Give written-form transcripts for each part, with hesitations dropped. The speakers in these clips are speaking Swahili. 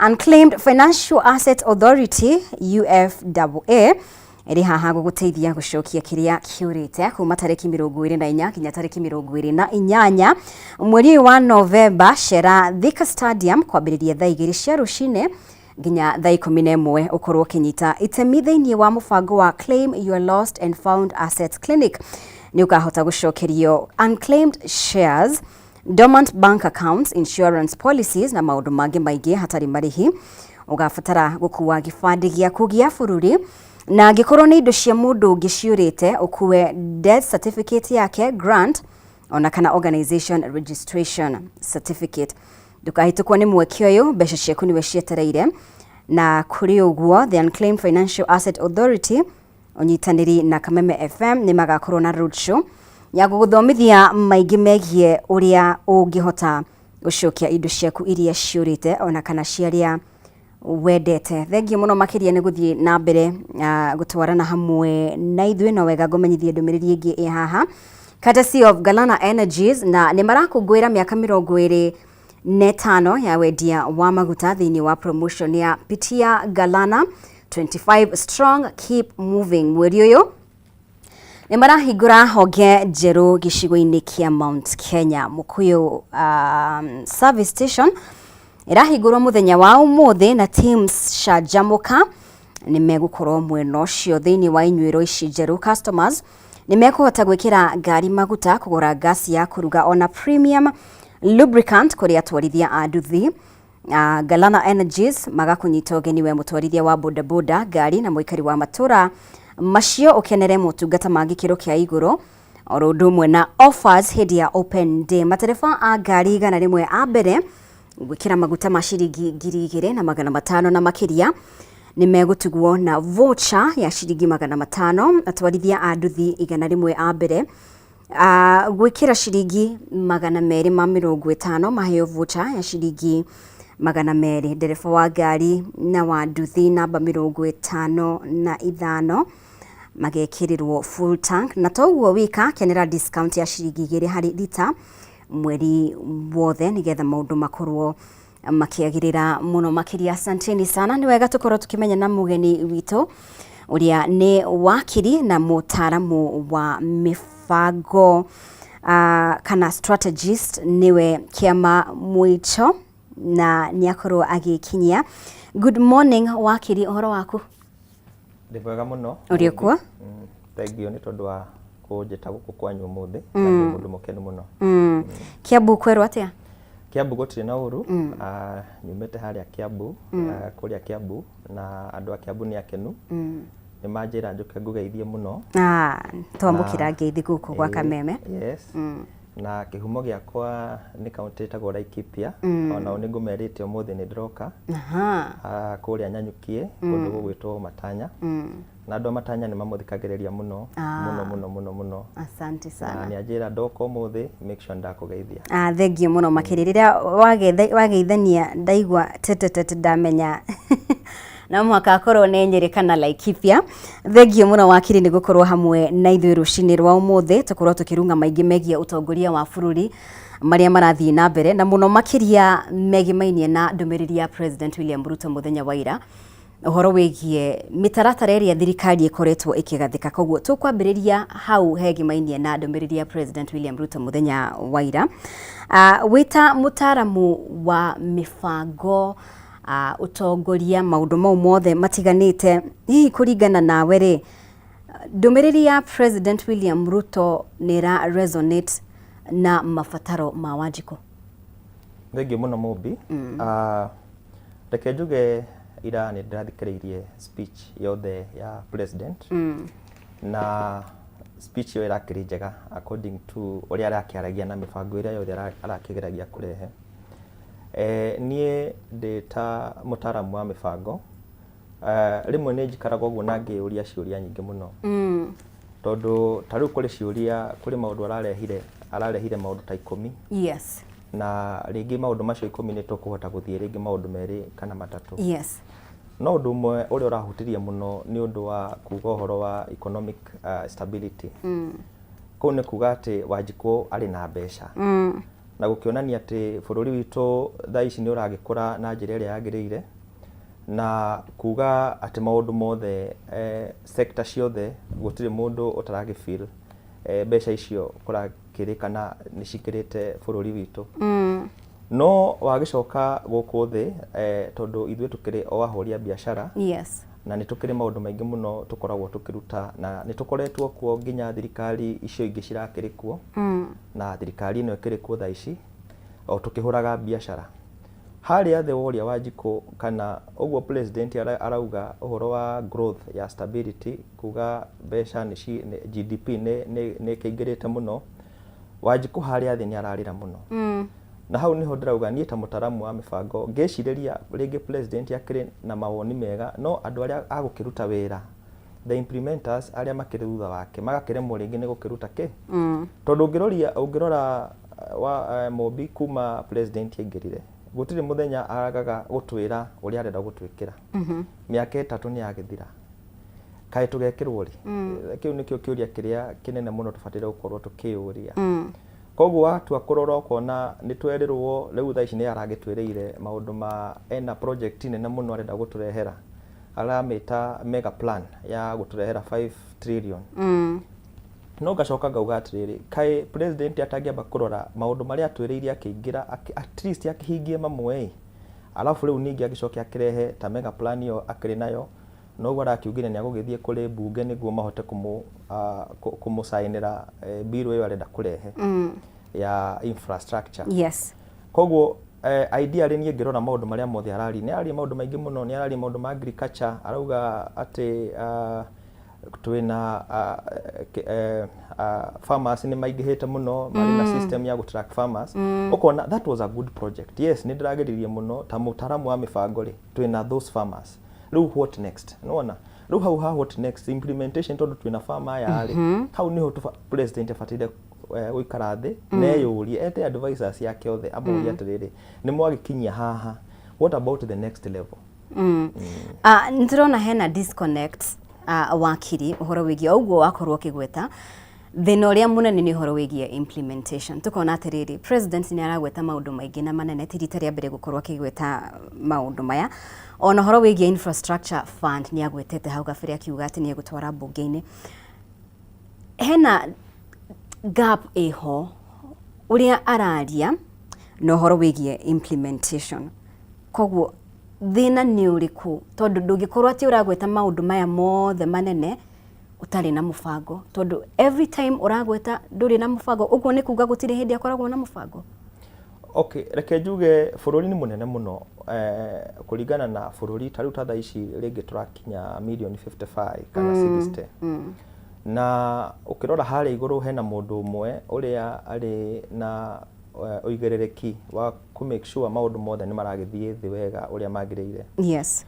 Unclaimed Financial Assets Authority UFAA iri haha guguteithia gucokia kiria kiurite kuma tariki 24 kinya tariki 28 mweri wa November Shera Thika Stadium kwambiriria thaa 2 cia rucine nginya thaa 11 ukorwo kinyita itemi thiini wa mubango wa Claim Your Lost and Found Assets Clinic ni ukahota gucokerio unclaimed shares, dormant bank accounts, insurance policies na maundu mangi maingi hatari marihi. Ugafatara gukua gibandi giaku gia bururi na angikorwo ni indo cia mundu ngiciurite ukue death certificate yake, grant ona kana organization registration certificate. Dukahitukwo ni mwekio uyu mbeca ciaku niwe cietereire na kuri uguo the Unclaimed Financial Asset Authority unyitaniri na Kameme FM ni magakorwo na roadshow ya guguthomithia maingi megie uria ungihota gucokia indo ciaku iria ciurite ona kana ciaria wedete. Thengi muno makiria ni guthie na mbere gutwarana hamwe na ithuĩ no wega ngomenyithie ndumiriri ingi i haha courtesy of Galana Energies na ni marakungwira miaka 25 ya wendia wa maguta thiini wa promotion ya Pitia Galana 25 strong keep moving. Mweri uyu ni marahingura honge njeru gicigo-ini kia Mount Kenya. Mukuyu service station irahingurwo muthenya wa umuthi na teams Shajamuka ni megukorwo mwena ucio thiini wa inyuiro ici njeru. Customers ni mekuhota gwikira ngari maguta, kugura gasi ya kuruga ona premium lubricant kuri atwarithia a nduthi. Galana Energies magakunyita ugeni we mutwarithia wa bodaboda, ngari na muikari wa matura macio ukenere motungata ma gikiro kia iguru oro undu umwe na offers hindi ya open day. Matereba a ngari igana rimwe a mbere gwikira maguta ma ciringi 2,500 na makiria ni megutugwo na voucher ya ciringi 500. Atwarithia a nduthi igana rimwe a mbere gwikira ciringi 250 maheo voucher ya ciringi 200. Ndereba wa ngari na wa nduthi namba 55 magekirirwo full tank na toguo wika kenera discount ya ciringi 2 hari lita mweri wothe nigetha maundu makorwo makiagirira muno makiria. Asanteni sana. Ni wega tukorwo tukimenya na mugeni witu uria ni wakiri na mutaramu wa mifango kana strategist niwe Kiama Mwicho na niakorwo agikinyia. Good morning wakiri, uhoro waku? Ndibwega muno. Uri kuo? Thank you ni tondu wa kujeta guku kwanyu umuthi na ndi mundu mukenu muno. Kiambu kweru atia? Kiambu gotire na uru nyumete haria Kiambu kuria Kiambu na andu a Kiambu ni akenu. Ni manjira njuke ngugeithie muno. Twamukira ngeithi guku gwa Kameme. Yes. Na kihumo giakwa ni kaunti ta gora Laikipia ona ni ngumerite umuthi ni ndiroka kuria Nyanyukie kundu gugwitwo Matanya na andu Matanya ni mamuthikagiriria muno muno. Asante sana. Ni ajira ndoko umuthi make sure ndakugeithia. Thank you muno makiririria wageithania ndaigwa tete ndamenya na mwaka akorwo nenyere kana Laikipia. Thank you muno wakiri ni gukorwo hamwe na ithuĩ rucini rwa umuthi tukorwo tukirunga maingi megie utongoria wa bururi maria marathii na mbere na muno makiria megimainie na ndumiriri ya President William Ruto muthenya wa ira uhoro wigie mitaratara iria thirikari ikoretwo ikigathika. Koguo tukwambiriria hau hegimainie na ndumiriri ya President William Ruto muthenya wa ira. Wita mutaramu wa mifango utongoria maundu mau mothe matiganite, hihi kuringana nawe ri ndumiriri ya President William Ruto nira resonate na mafataro ma Wanjiku? Thengi muno Mubi. Reke njuge ira ni ndirathikiriirie speech yothe ya president na speech yo irakiri njega according to uria arakiaragia na mifango iria yothe arakigeragia kurehe. Nie ndita mutaramu wa mifango rimwe ni njikaragwo guo na ngiuria ciuria nyingi muno tondu tariu kuri ciuria kuri maundu ararehire maundu ta 10. Yes. Na ringi maundu macio 10 ni tukuhota guthie ringi maundu meri kana matatu. Yes. No undu umwe uria urahutirie muno ni undu wa kuga uhoro wa economic stability. Kau ni kuga ati Wanjiku ari na mbeca na gukionania ati bururi witu thaa ici ni uragikura na njira iria yagirire na kuga ati maundu mothe sector ciothe gutire mundu utaragifeel mbeca icio kurakirikana ni cikirite bururi witu no wagicoka guku thi tondu ithuĩ tukiri o ahũri a biashara yes na ni tukiri maundu maingi muno tukoragwo tukiruta na ni tukoretwo kuo nginya thirikari icio ingi cirakiri kuo na thirikari ino ikiri kuo thaa ici o tukihuraga biashara haria the warrior Wanjiku kana uguo president arauga uhoro wa growth ya stability kuga mbeca ni GDP ni kiingirite muno Wanjiku haria thi ni ararira muno na hau niho ndirauga nie ta mutaramu wa mibango ngeciriria ringi president akiri na mawoni mega no andu aria agukiruta wira the implementers aria makiri thutha wake magakiremwo ringi ni gukiruta ki tondu ungirora wa Mobi kuma president aingirire gutire muthenya aragaga gutwira uria arenda gutwikira miaka 3 ni yagithira kai tugekirwo ri kiu nikio kiuria kiria kinene muno tufatire gukorwo tukiuria koguo watu akurora ukona ni twerirwo riu thaa ici ni aragitwireire maundu ma ena project nene muno arenda guturehera aramita mega plan ya guturehera 5 trillion no gacoka ngauga atiriri kai president atangiamba kurora maundu maria atwiriire akiingira at least akihingie mamwe alafu riu ningi agicokia akirehe ta mega plan yo akiri nayo no gwara akiugire ni agugithie kuri bunge niguo mahote kumusainira bill yo arenda kurehe ya infrastructure yes koguo idea ri nie ngirora maundu maria mothe arari ni ari maundu maingi muno ni arari maundu ma agriculture arauga ati twina farmers ni maingihite muno mari na system ya gutrack farmers ukona that was a good project yes ni ndiragiririe muno ta mutaramu wa mibango ri twina those farmers riu what next nona riu hau what next implementation tondu twina farmer ya ri hau niho president afatire uikara thi neyurie ete advisors yake othe amuri atiriri ni mwagikinyia haha what about the next level ndirona hena disconnect wakiri uhoro wigie uguo wakorwo kigweta thina uria munene ni uhoro wigie implementation tukona atiriri president ni aragweta maundu maingi na manene tirita ria mbere gukorwo kigweta maundu maya ona uhoro wigie infrastructure fund ni agwetete hau gabere akiuga ati ni egutwara bunge-ini hena gap eho uria araria no horo wigie implementation koguo thina ni uriku tondu ndungikorwo ati uragweta maundu maya mothe manene utari na mubango tondu every time uragweta nduri na mubango uguo ni kuga gutire hindi akoragwo na mubango okay reke njuge bururi ni munene muno kuringana na bururi tariu tatha ici ringi turakinya million 55 kana 60 na ukirora haria iguru hena mundu umwe uria ari na uigerereki wa ku make sure maundu mothe ni maragithie thi wega uria magirire yes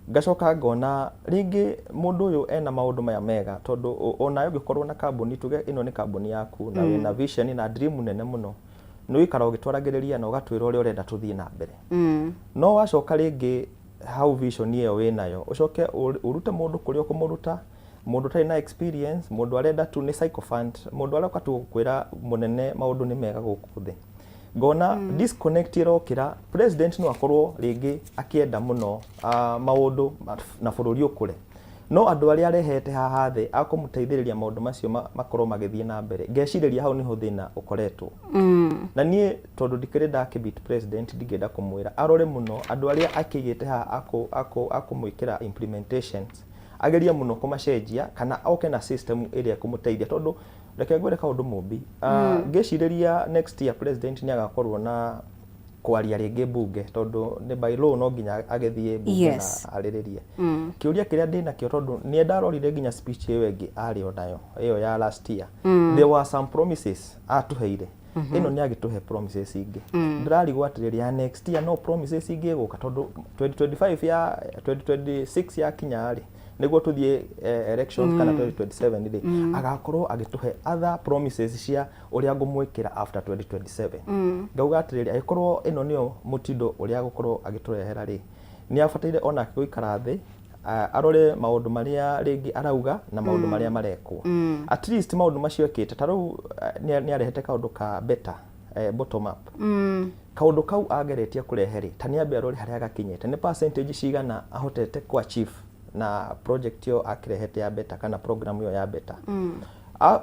gacoka ngona ringi mundu uyu ena maundu maya mega tondu ona ungikorwo na kambuni tuge ino ni kambuni yaku na wina vision na dream nene muno no ikara ugitwaragiriria na ugatwira uria urenda tuthie na mbere no wacoka ringi how vision iyo winayo ucoke urute mundu kuria ukumuruta mundu tari na experience mundu arenda tu ni sycophant mundu aroka tu kwira munene maundu ni mega guku thi ngona disconnect irokira president no akorwo ringi akienda muno maundu na bururi ukure no andu aria arehete haha thi akumuteithiriria maundu macio makorwo magithie na mbere ngeciriria hau niho thina ukoretwo na nie tondu ndikire ndakibit president ndigenda kumwira arore muno andu aria akigite haha akumwikira implementations ageria muno kumacenjia kana oke na system iria kumuteithia tondu reke ngwire kaundu Mobi ngeciriria next year president ni agakorwo na kwaria ringi bunge tondu ni by law no nginya agethie bunge na ariririe kiuria kiria ndina kio tondu ni ndarorire nginya speech iyo ingi ari onayo iyo ya last year there were some promises atuheire ino ni agituhe promises ingi ndirarigwo atiriria next year no promises ingi guka tondu 2025 ya 2026 ya kinyari niguo tuthie elections kana 2027 ri agakorwo agituhe other promises cia uria ngumwikira after 2027 ngauga atiriri agikorwo ino nio mutindo uria gukorwo agiturehera ri ni afatire ona kuikara thi arore maundu maria ringi arauga na maundu maria marekwo at least maundu macio ekite tariu ni arehete kaundu ka better bottom up kaundu kau ageretie kurehe ta ni ambe arori haria gakinyete ni percentage cigana ahotete kwa chief na project yo akirehete ya beta kana program yo ya beta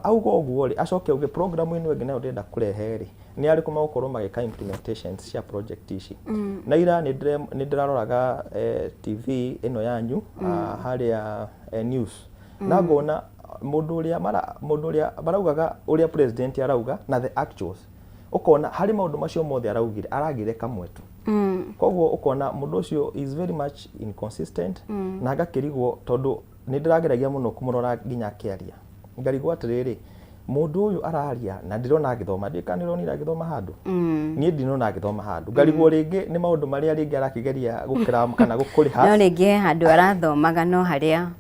augo oguo ri acoke uge program ino ĩngĩ nayo ndenda kurehe ri ni ari kuma gukorwo magika implementations cia project ici na ira ni ndiraroraga TV ino yanyu haria news na ngona mundu uria baraugaga uria president arauga na the actuals ukona hari maundu macio mothe aragire kamwe tu koguo ukona mundu ucio is very much inconsistent na agakirigwo tondu ni ndirageragia muno kumurora nginya akiaria ngarigwo atiriri mundu uyu araria na ndirona agithoma ndikanironi agithoma handu nie ndinona agithoma handu ngarigwo ringi ni maundu maria ringi arakigeria gukira kana gukuriha no ringi handu arathomaga no haria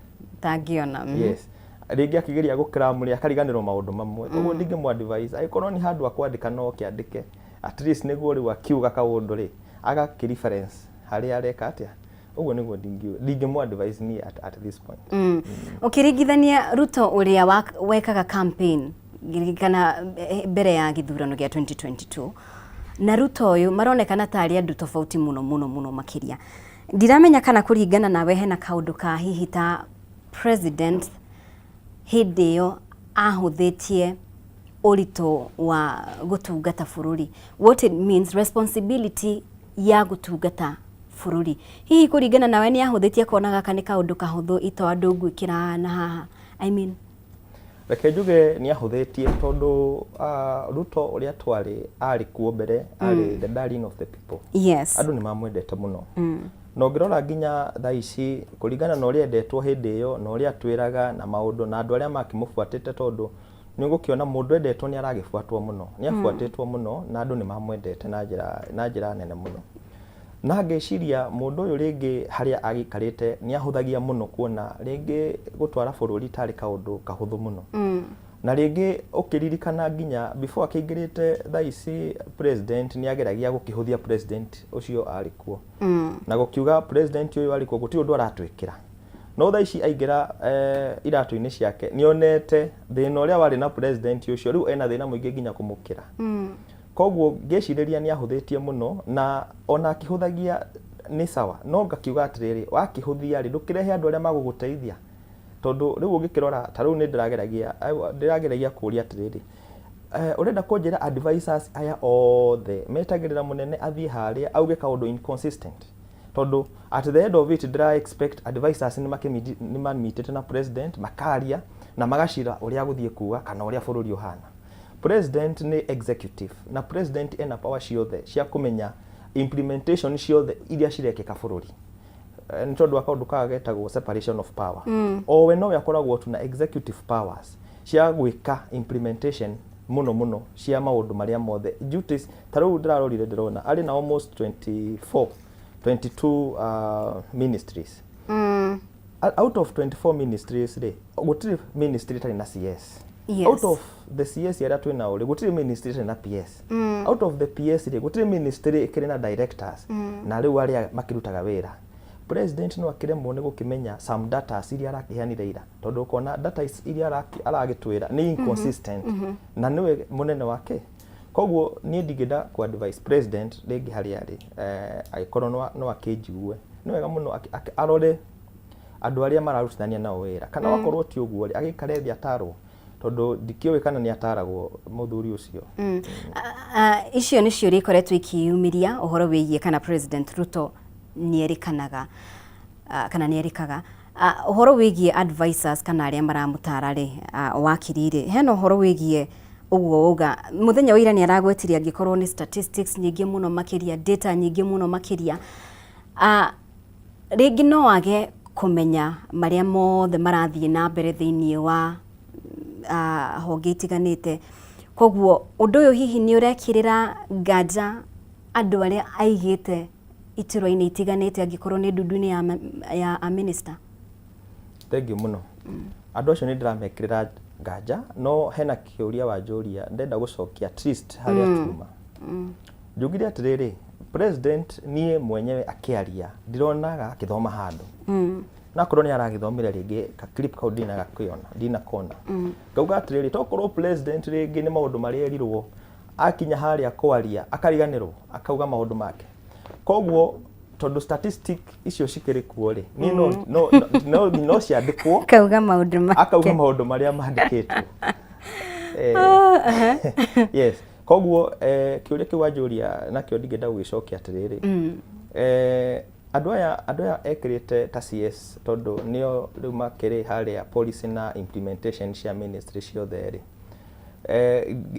tangiona yes ringi akigeria gukira muri akariganirwo maundu mamwe koguo ndingi mu advise aikorwo ni handu akwandika no kiandike at least niguo riu akiuga kaundu ri aga reference haria areka atia uguo niguo ndingi mu advise ni at this point ukiringithania Ruto uria wekaga campaign kana mbere ya githurano gia 2022 na Ruto uyu maronekana tari andu tofauti muno makiria ndiramenya kana kuringana nawe hena kaundu ka hihi ta president hindi yo ahuthitie urito wa gutungata bururi what it means responsibility ya gutungata bururi hihi kuringana nawe ni ahuthitie konaga kana kaundu kahuthu ito andu gwikira na haha I mean reke njuge ni ahuthitie tondu Ruto uria twari ari kuo mbere ari the darling of the people yes andu ni mamwendete muno no ngirora nginya thaa ici kuringana na uria endetwo hindi yo na uria twiraga na maundu na andu aria makimufuatite tondu ni ngukiona mundu endetwo ni aragifuatwo muno ni afuatitwo muno na andu ni mamwendete na njira nene muno na ngeciria mundu uyu ringi haria agikarite ni ahuthagia muno kuona ringi gutwara bururi tari kaundu kahuthu muno na ringi ukiririkana nginya before akingirite thaa ici president ni ageragia gukihuthia president ucio ari kuo na gukiuga president uyu ari kuo guti undu aratwikira no thaa ici aingira iratu-ini ciake nionete thina uria wari na president ucio riu ena thina muingi nginya kumukira koguo ngeciriria ni ahuthitie muno na ona akihuthagia ni sawa no ngakiuga atiriri wakihuthia ri ndukirehe andu aria maguguteithia tondu riu ungikirora ta riu ni ndirageragia kuria atiriri urenda kunjira advisors aya othe metagirira munene athie haria auge kaundu inconsistent tondu at the end of it ndira expect advisors ni mamitete na president makaria na magashira uria guthie kuga kana uria bururi uhana president ni executive na president ena power ciothe cia kumenya implementation ciothe iria cirekeka bururi ni tondu akaundu kagetagwo separation of power o we no yakoragwo tuna executive powers cia gwika implementation muno cia maundu maria mothe duties taru ndirarorire ndirona ari na almost 22 ministries out of 24 ministries gutiri ministry tari na CS yes. Out of the CS ya tatu na ule gutiri ministry na PS out of the PS gutiri ministry ikiri na directors na riu ari makirutaga wira president no akiremwo ni gukimenya some data iria arakihanire ira tondu ukona data iria aragitwira ni inconsistent na niwe munene wake koguo ni ndigida ku advise president ringi hari ari aikorwo no akinjigue ni wega muno arore andu aria mararutithania nao wira kana wakorwo ti uguo agikare thia tarwo tondu ndikiwe kana ni ataragwo muthuri ucio icio ni ciuri ikoretwo ikiyumiria uhoro wigie kana president Ruto nierikanaga kana nierikaga uhoro wigie advisors kana aria maramutara ri wakirire hena uhoro wigie uguo uga muthenya wira ni aragwetiria angikorwo ni statistics nyingi muno makiria data nyingi muno makiria ringi no wage kumenya maria mothe marathie na mbere thiini wa honge itiganite koguo undu uyu hihi ni urekirira nganja andu aria aigite itiro-ini itiganite angikorwo ni ndundu-ini ya minister thank you muno andu acio ni ndiramekirira nganja no hena kiuria wa njuria ndenda gucokia at least haria tuma njugire atiriri president nie mwenyewe akiaria ndironaga akithoma handu na korwo ni aragithomira ringi ka clip kau ndina kona ngauga atiriri tokorwo president ringi ni maundu maria erirwo akinya haria kwaria akariganirwo akauga maundu make koguo tondu statistic icio cikiri kuo ri ni no ciandikwo akauga maundu maria mandikitwo yes koguo kiuria kiu wanjuria nakio ndigenda gugicokia atiriri andu aya ekirite ta CS tondu nio riu makiri haria policy na implementation cia ministry ciothe ri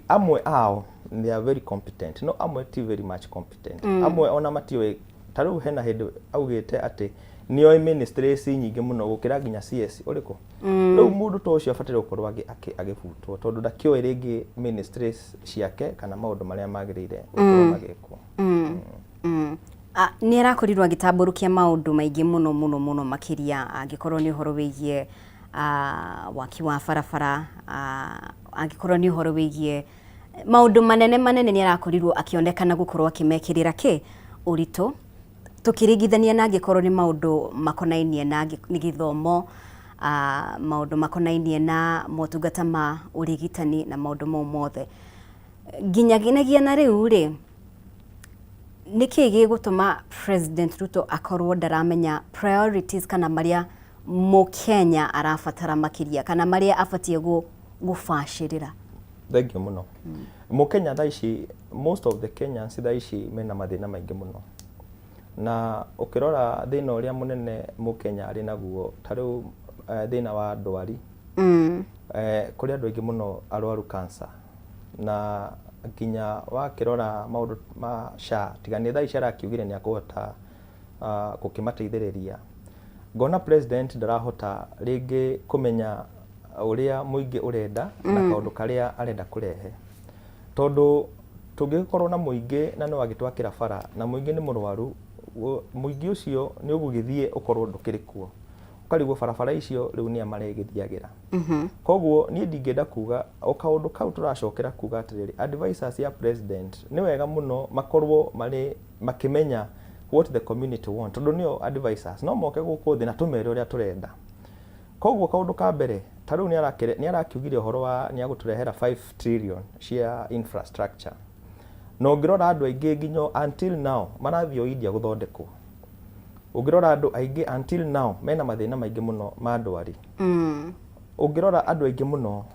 amwe ao they are very competent no amwe ti very much competent amwe ona matiwe taru hena hindu augite ati nio ministries nyingi muno gukira nginya CS uriko riu mundu to ucio afatire gukorwa agifutwo tondu ndakio ringi ministries ciake kana maundu maria magirire gukorwa magekwo ni arakorirwo agitamburukia maundu maingi muno makiria angikorwo ni uhoro wigie waki wa barabara angikorwo ni uhoro wigie maundu manene ni arakorirwo akionekana gukorwo akimekirira ki urito tukiringithania na angikorwo ni maundu makonainie na ni githomo maundu makonainie na motungata ma urigitani na maundu mau mothe nginyaginagia na riu ri niki gigutuma President Ruto akorwo ndaramenya priorities kana maria Mukenya arafatara makiria kana maria afatie gufashirira. Thank you muno. Mukenya thaici most of the Kenyans thaici mena mathina maingi muno na ukirora thina uria munene Mukenya ari naguo tariu thina wa ndwari kuri andu aingi muno arwaru cancer na nginya wakirora maundu ma SHA tigani thaici arakiugire ni akuhota gukimateithiriria ngona president ndarahota ringi kumenya uria muingi urenda na kaundu karia arenda kurehe tondu tungikorwo na muingi na no agitwakira bara na muingi ni murwaru muingi ucio ni ugugithie ukorwo ndukiri kuo ukarigwo barabara icio riu ni amaregithiagira koguo ni ndingenda kuga o kaundu kau turacokera kuga atiriri advisors ya president ni wega muno makorwo mari makimenya what the community want tondu nio advisors no moke guku thi na tumere uria turenda koguo kaundu ka mbere tariu ni arakiugire uhoro wa ni aguturehera 5 trillion cia infrastructure no ngirora andu aingi nginyo until now marathio India guthondekwo ungirora andu aingi until now mena mathina maingi muno ma ndwari ungirora andu aingi muno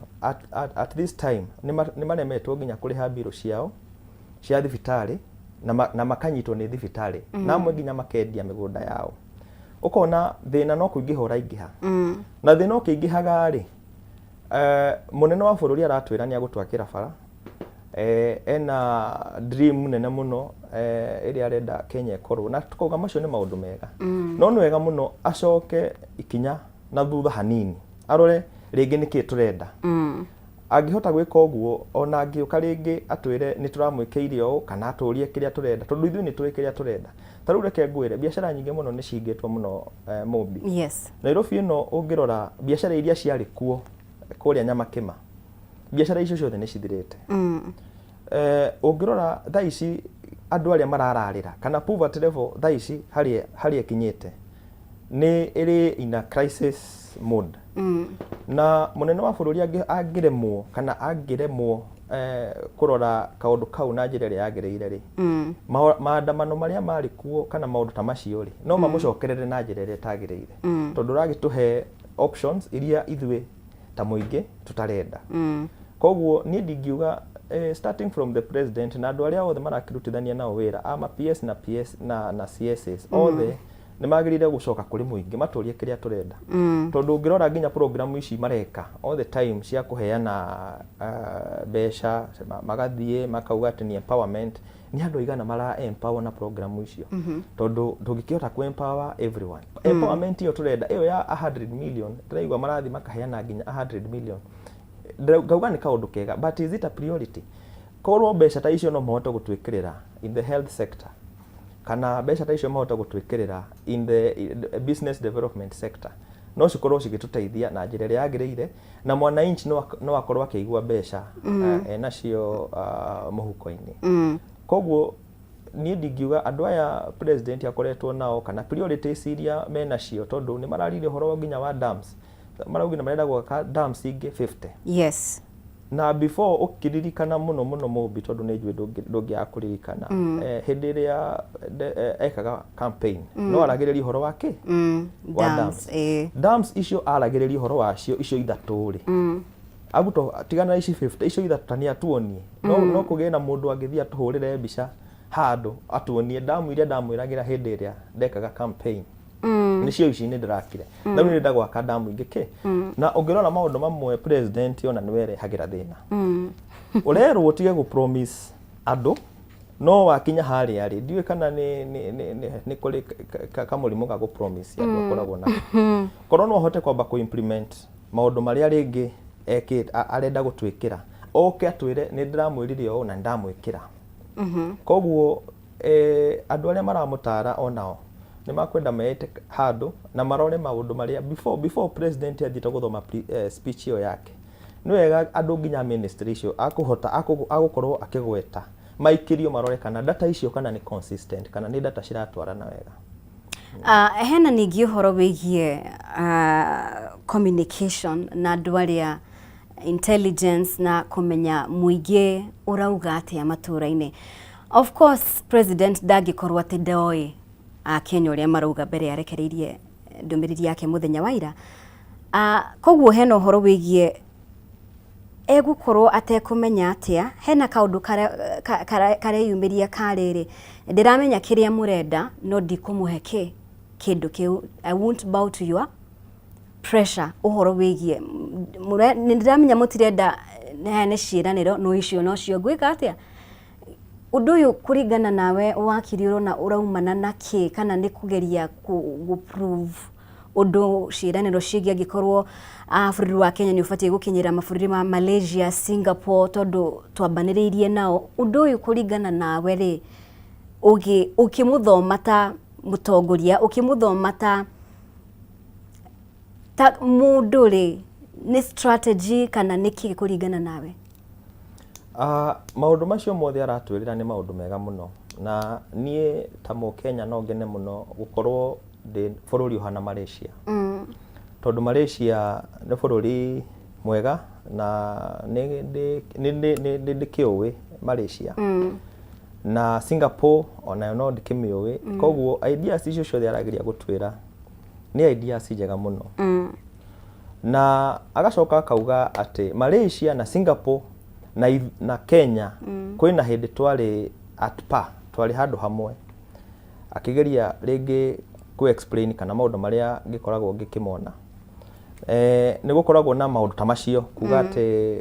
at this time ni maremetwo nginya kuriha biro ciao cia thibitari na makanyitwo ni thibitari na amwe nginya makendia migunda yao ukona thina no kuingihora ingiha na thina ukiingihaga ri munene wa bururi aratwira ni agutwakira bara ena dream nene muno iri arenda Kenya ikorwo na tukauga macio ni maundu mega no ni wega muno acoke ikinya na thutha hanini arore ringi niki turenda angihota gwika uguo ona angiuka ringi atwire ni turamwikiire o kana aturie kiria turenda tondu ithu ni turi kiria turenda taru reke ngwire biashara nyingi muno ni cingitwo muno Mobi yes Nairobi ino ungirora biashara iria ciari kuo kuria Nyamakima biashara icio ciothe ni cithirite ungirora thaici andu aria marararira kana poverty level thaici hari ekinyite ni iri in a crisis mode na munene wa bururi angiremwo kana angiremwo kurora kaundu kau na njira iria yagireire ri maandamano maria mari kuo kana maundu ta macio ri no mamucokerere na njira iria tagireire tondu ragituhe options iria ithwe ta muingi tutarenda koguo ni ndingiuga starting from the president na andu aria othe marakirutithania nao wira ama PS na CSS othe ni magirire gucoka kuri muingi maturie kiria turenda tondu ngirora nginya program ici mareka all the time cia kuheana besha magathie makauga ati ni empowerment ni andu igana mara empower na program icio tondu ndungikihota ku empower everyone empowerment iyo turenda iyo ya 100 million turaigwa marathi makaheana nginya 100 million ngauga ni kaundu kega but is it a priority korwo besha ta icio no mahote gutwikirira in the health sector kana besha ta icio mahote gutwikirira in the business development sector no cikorwo cigituteithia na njira iria yagireire na mwananchi no akorwo akigwa besha nacio muhuko-ini koguo ni ndingiuga andu aya president akoretwo nao kana priorities iria menacio tondu ni mararire horo nginya wa dams marauga marenda gwaka dams ingi 50 yes na before ukiririkana muno Mobi tondu ni njui ndungiaga kuririkana hindi iria ekaga campaign no aragiriria uhoro wake wa dams dams icio aragiriria uhoro wacio icio ithatu ri aguto tigana ici 50 icio ithatu tania tuonie no kugie na mundu angithia tuhurire mbica handu atuonie damu iria ndamwiragira hindi iria ndekaga campaign nicio ici ni ndirakire na ni ndagwaka damu ingike na ungirona maundu mamwe president ona niwere hagira thina urero utige gu promise andu no wakinya hari ari ndiwe kana ni kuri kamurimu ga gu promise andu akoragwo na korwo no hote kwamba ku implement maundu maria ringi arenda gutwikira oke atwire ni ndiramwirire o na ndamwikira koguo andu aria maramutara onao ni makwenda meete handu na marore maundu maria before president athite guthoma speech yo yake ni wega andu nginya ministry icio akuhota agukorwo akigweta maikirio marore kana data icio kana ni consistent kana ni data ciratwarana wega. Hena ningi uhoro wigie communication na andu aria intelligence na kumenya muingi urauga atia maturaine. Of course president ndagikorwo ati ndoi Kenya uria marauga mbere yarekereirie ndumiriri yake muthenya wa ira koguo hena uhoro wigie egukorwo atekumenya atia hena kaundu kare yumiria karere ndiramenya kiria murenda no ndikumuheke kindu kiu I won't bow to your pressure uhoro wigie ndiramenya mutirenda ne ciiraniro no icio no cio gwika atia undu uyu kuringana nawe wakiri urona uraumana na ki kana ni kugeria ku prove undu ciiraniro cigia gikorwo bururi wa Kenya ni ufatie gukinyira mabururi ma Malaysia Singapore tondu twambaniriirie nao undu uyu kuringana nawe ri ukimuthoma ta mutongoria ukimuthoma ta mundu ri ni strategy kana niki kuringana nawe? Maundu macio mothe aratwirira ni maundu mega muno na nie ta Mukenya no ngene muno gukorwo ndi bururi uhana Malaysia tondu Malaysia ni bururi mwega na ni kiuwi Malaysia na Singapore ona no ndikimiuwi koguo ideas icio ciothe arageria gutwira ni ideas njega muno na agacoka akauga ati Malaysia na Singapore na Kenya kwina hindi twari at par twari handu hamwe akigeria ringi ku explain kana maundu maria ngikoragwo ngikimona ni gukoragwo na maundu ta macio kuga ati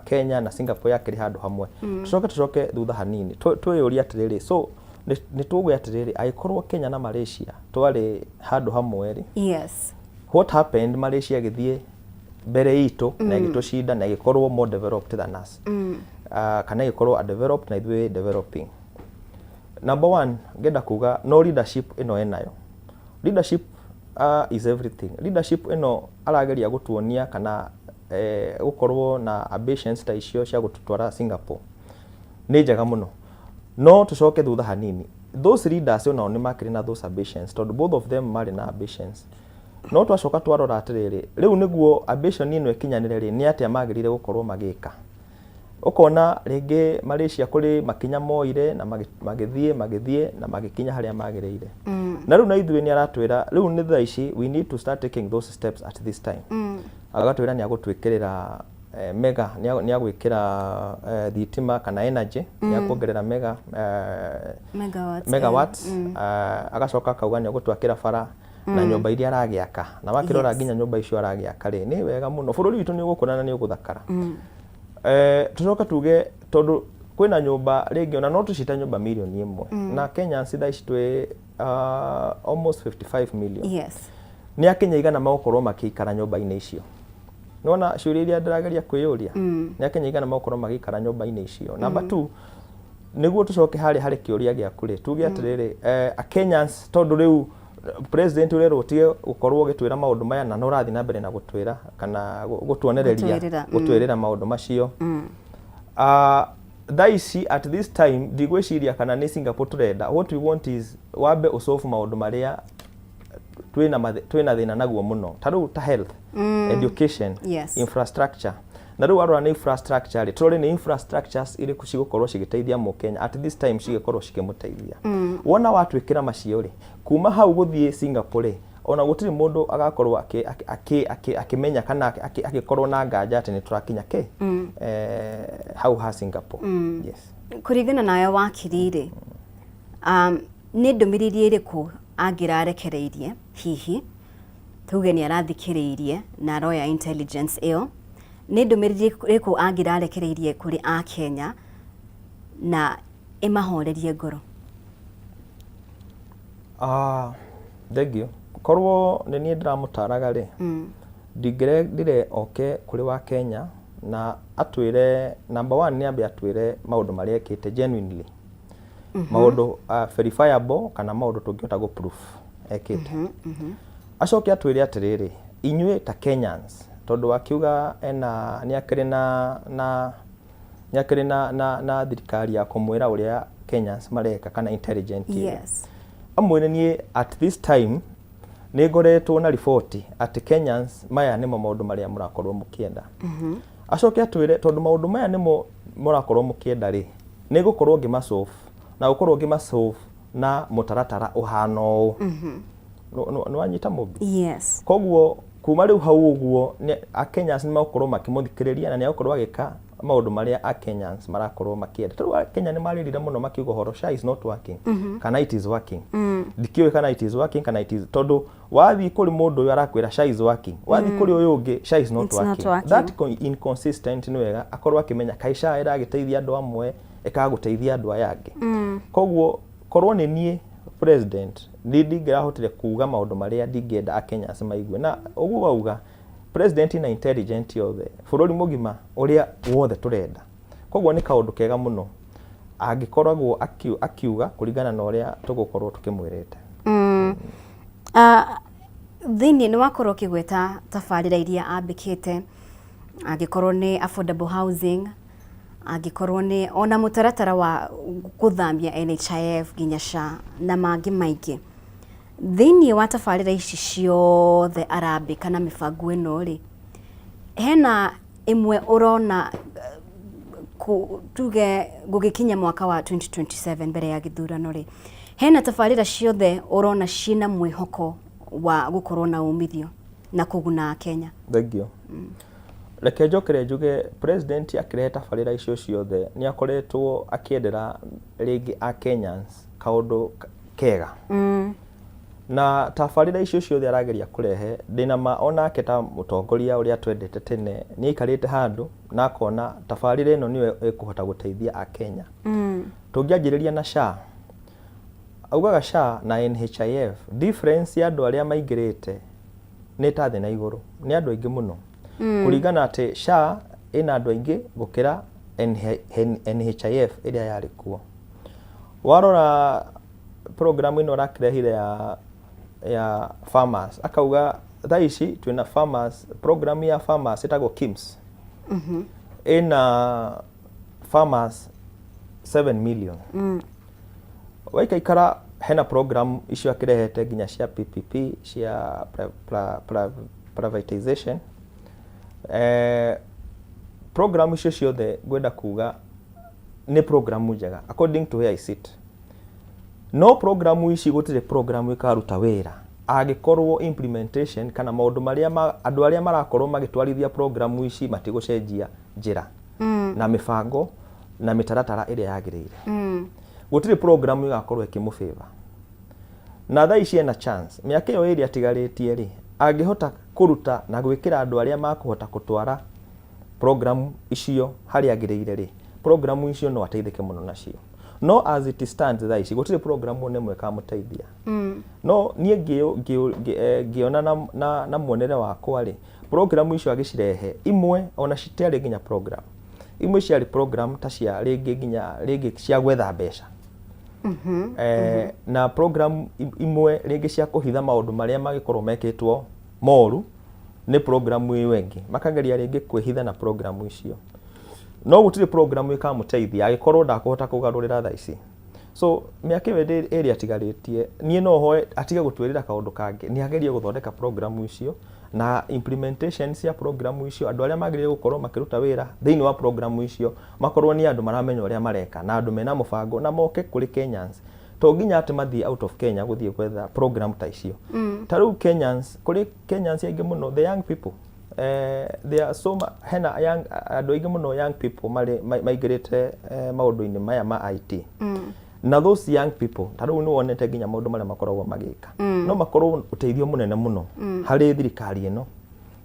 Kenya na Singapore yakiri handu hamwe tucoke thutha hanini twiyuria atiriri so ni tugwe atiriri aikorwo Kenya na Malaysia twari handu hamwe ri yes what happened Malaysia githie mbere itu na igitucinda na igikorwo more developed than us kana igikorwo developed na ithuĩ developing. Number one ngenda kuga no leadership ino enayo leadership is everything. Leadership ino arageria gutuonia kana gukorwo na ambitions ta icio cia gututwara Singapore ni njega muno no tucoke thutha hanini those leaders onao ni makiri na those ambitions tondu both of them mari na ambitions no twacoka twarora atiriri riu niguo ambition ino ikinyanire ri ni atia magirire gukorwo magika ukona ringi Malaysia kuri makinya moire na magithie na magikinya haria magirire na riu na ithuĩ ni aratwira riu ni thaa ici we need to start taking those steps at this time agatwira ni agutwikirira mega ni agwikira thitima kana energy ni akwongerera megawatts agacoka akauga ni agutwakira bara na nyumba iria aragiaka na wakirora nginya nyumba icio aragiaka ri ni wega muno bururi witu ni ugukurana ni uguthakara tucoka tuge tondu kwina nyumba ringi ona no tucita nyumba milioni 1 na Kenya sitha ici twi almost 55 million yes ni Akenya igana magukorwo makikara nyumba-ini icio nona ciuria iria ndirageria kwiyuria ni Akenya igana magukorwo magikara nyumba-ini icio number 2 niguo tucoke hari kiuria giaku ri tuge atiriri Kenyans tondu riu president urero utige gukorwo gitwira maundu maya na no rathi na mbere na gutwira kana gutwirira maundu macio thaici at this time ndigwiciria kana ni Singapore turenda what we want is wabe usolve maundu maria twina thina naguo muno taru ta health education yes. infrastructure na rĩu arora nĩ infrastructure rĩ tũrore nĩ infrastructures irĩkũ cigũkorwo cigĩteithia Mũkenya at this time cigĩkorwo cikĩmũteithia wona watwĩkĩra macio rĩ kuma hau gũthiĩ Singapore ona gũtirĩ mũndũ agakorwo akĩmenya kana agĩkorwo na nganja atĩ nĩ tũrakinya hau ha Singapore. Yes. Kũringana nawe wakiri rĩ nĩ ndũmĩrĩri ĩrĩkũ angĩrarekereirie hihi tuge nĩ arathikĩrĩirie na aroya intelligence ĩyo nĩ ndũmĩrĩri ĩrĩkũ angĩrarekereirie kũrĩ a Kenya na ĩmahorerie ngoro? Thengio korwo nĩ niĩ ndĩramũtaraga rĩ ndingĩrendire oke kũrĩ wa Kenya na atwĩre number 1 nĩ ambe atwĩre maũndũ marĩa ekĩte genuinely maũndũ verifiable kana maũndũ tũngĩhota gũ proof ekĩte acoke atwĩre atĩrĩrĩ inyuĩ ta Kenyans tondũ akiuga nĩ akĩrĩ na thirikari ya kũmwĩra ũrĩa Kenyans mareka kana intelligent. Yes. Amwĩre niĩ at this time nĩ ngoretwo na riboti atĩ Kenyans maya nĩmo maũndũ marĩa mũrakorwo mũkĩenda. Acoke atwĩre tondũ maũndũ maya nĩmo mũrakorwo mũkĩenda rĩ nĩ gũkorwo ngĩmasolve na gũkorwo ngĩmasolve na mũtaratara ũhana ũũ. Nĩ wanyita Mũmbi? Yes. Koguo kuma rĩu hau ũguo a Kenyans nĩ magũkorwo makĩmũthikĩrĩria na nĩ agũkorwo agĩka maũndũ marĩa a Kenyans marakorwo makĩenda. Tondũ a Kenya nĩ marĩrire mũno makiuga horo SHA is not working kana it is working. Ndikiũĩ kana it is working kana it is tondũ wathiĩ kũrĩ mũndũ ũyũ arakwĩra SHA is working wathiĩ kũrĩ ũyũ ũngĩ SHA is not working. That inconsistent nĩ wega akorwo akĩmenya kai SHA ĩragĩteithia andũ amwe ĩkagũteithia andũ aya angĩ. Koguo korwo nĩ niĩ president ndingĩrahotire kuga maũndũ marĩa ndingĩenda a Kenyans maigue na ũguo auga president na intelligent yothe bũrũri mũgima ũrĩa wothe tũrenda. Koguo nĩ kaũndũ kega mũno angĩkoragwo akiuga kũringana na ũrĩa tũgũkorwo tũkĩmwĩrĩte. Thĩinĩ nĩ wakorwo ũkĩgweta tabarĩra iria ambĩkĩte angĩkorwo nĩ affordable housing angĩkorwo nĩ ona mũtaratara wa gũthamia NHIF nginya SHA na mangĩ maingĩ. Thĩinĩ wa tabarĩra ici ciothe arambĩka na mĩbango ĩno rĩ hena ĩmwe ũrona tuge gũgĩkinya mwaka wa 2027 mbere ya gĩthurano rĩ hena tabarĩra ciothe ũrona ciĩna mwĩhoko wa gũkorwo na umithio na kũguna Kenya? Thengio. Reke njokere njuge president akĩrehe tabarĩra icio ciothe nĩ akoretwo akĩendera rĩngĩ a Kenyans kaũndũ kega. Na tabarĩra icio ciothe arageria kũrehe ndĩna ma onake ta mũtongoria ũrĩa twendete tene nĩ aikarĩte handũ na akona tabarĩra ĩno nĩyo ĩkũhota gũteithia a Kenya. Tũngĩanjĩrĩria na SHA augaga SHA na NHIF difference ya andũ arĩa maingĩrĩte nĩ ta thĩ na igũrũ nĩ andũ aingĩ mũno kũringana atĩ SHA ĩna andũ aingĩ gũkĩra NHIF ĩrĩa yarĩ kuo. Warora program ĩno rakĩrehire ya farmers akauga thaa ici twĩna farmers program ya farmers ĩtagwo KIMS ĩna farmers 7 million. Waikaikara hena program icio akĩrehete nginya cia PPP cia privatization. Program icio ciothe ngwenda kuga nĩ program njega according to where I sit. No program ici gũtirĩ program ĩkaruta wĩra angĩkorwo implementation kana maũndũ marĩa andũ arĩa marakorwo magĩtwarithia program ici matigũcenjia njĩra na mĩbango na mĩtaratara ĩrĩa yagĩrĩire. Gũtirĩ program ĩgakorwo ĩkĩmũfavor. Na thaa ici ena chance mĩaka ĩyo ĩrĩa atigarĩtie rĩ angĩhota kũruta na gwĩkĩra andũ arĩa makũhota gũtwara program icio harĩa agĩrĩire rĩ program icio no ateithĩke mũno nacio. No as it stands thaa ici gũtirĩ program one ĩmwe ĩkamũteithia. No niĩ ngĩona na muonere wakwa rĩ program icio agĩcirehe imwe ona citiarĩ nginya program imwe ciarĩ program ta cia rĩngĩ cia gwetha mbeca. Na program imwe rĩngĩ cia kũhitha maũndũ marĩa magĩkorwo mekĩtwo moru nĩ program ĩyo ĩngĩ makageria rĩngĩ kwĩhitha na program icio. No gũtirĩ program ĩkamũteithia agĩkorwo ndakũhota kũgarũrĩra thaa ici. so miaka ĩrĩa atigarĩtie niĩ no hoe atige gũtwĩrĩra kaũndũ kangĩ nĩ agerie gũthondeka program icio na implementation cia program icio andũ arĩa magĩrĩire gũkorwo makĩruta wĩra thĩinĩ wa program icio makorwo ni andũ maramenya ũrĩa mareka na andũ mena mũbango na moke kũrĩ Kenyans to nginya atĩ mathiĩ out of Kenya gũthiĩ gwetha program ta icio tarĩu Kenyans kũrĩ Kenyans aingĩ mũno the young people they are so hena young andũ aingĩ mũno young people maigĩrĩte maũndũ-inĩ maya ma IT na those young people tarĩu nĩ wonete nginya maũndũ marĩa makoragwo magĩka no makorwo ũteithio mũnene mũno harĩ thirikari ĩno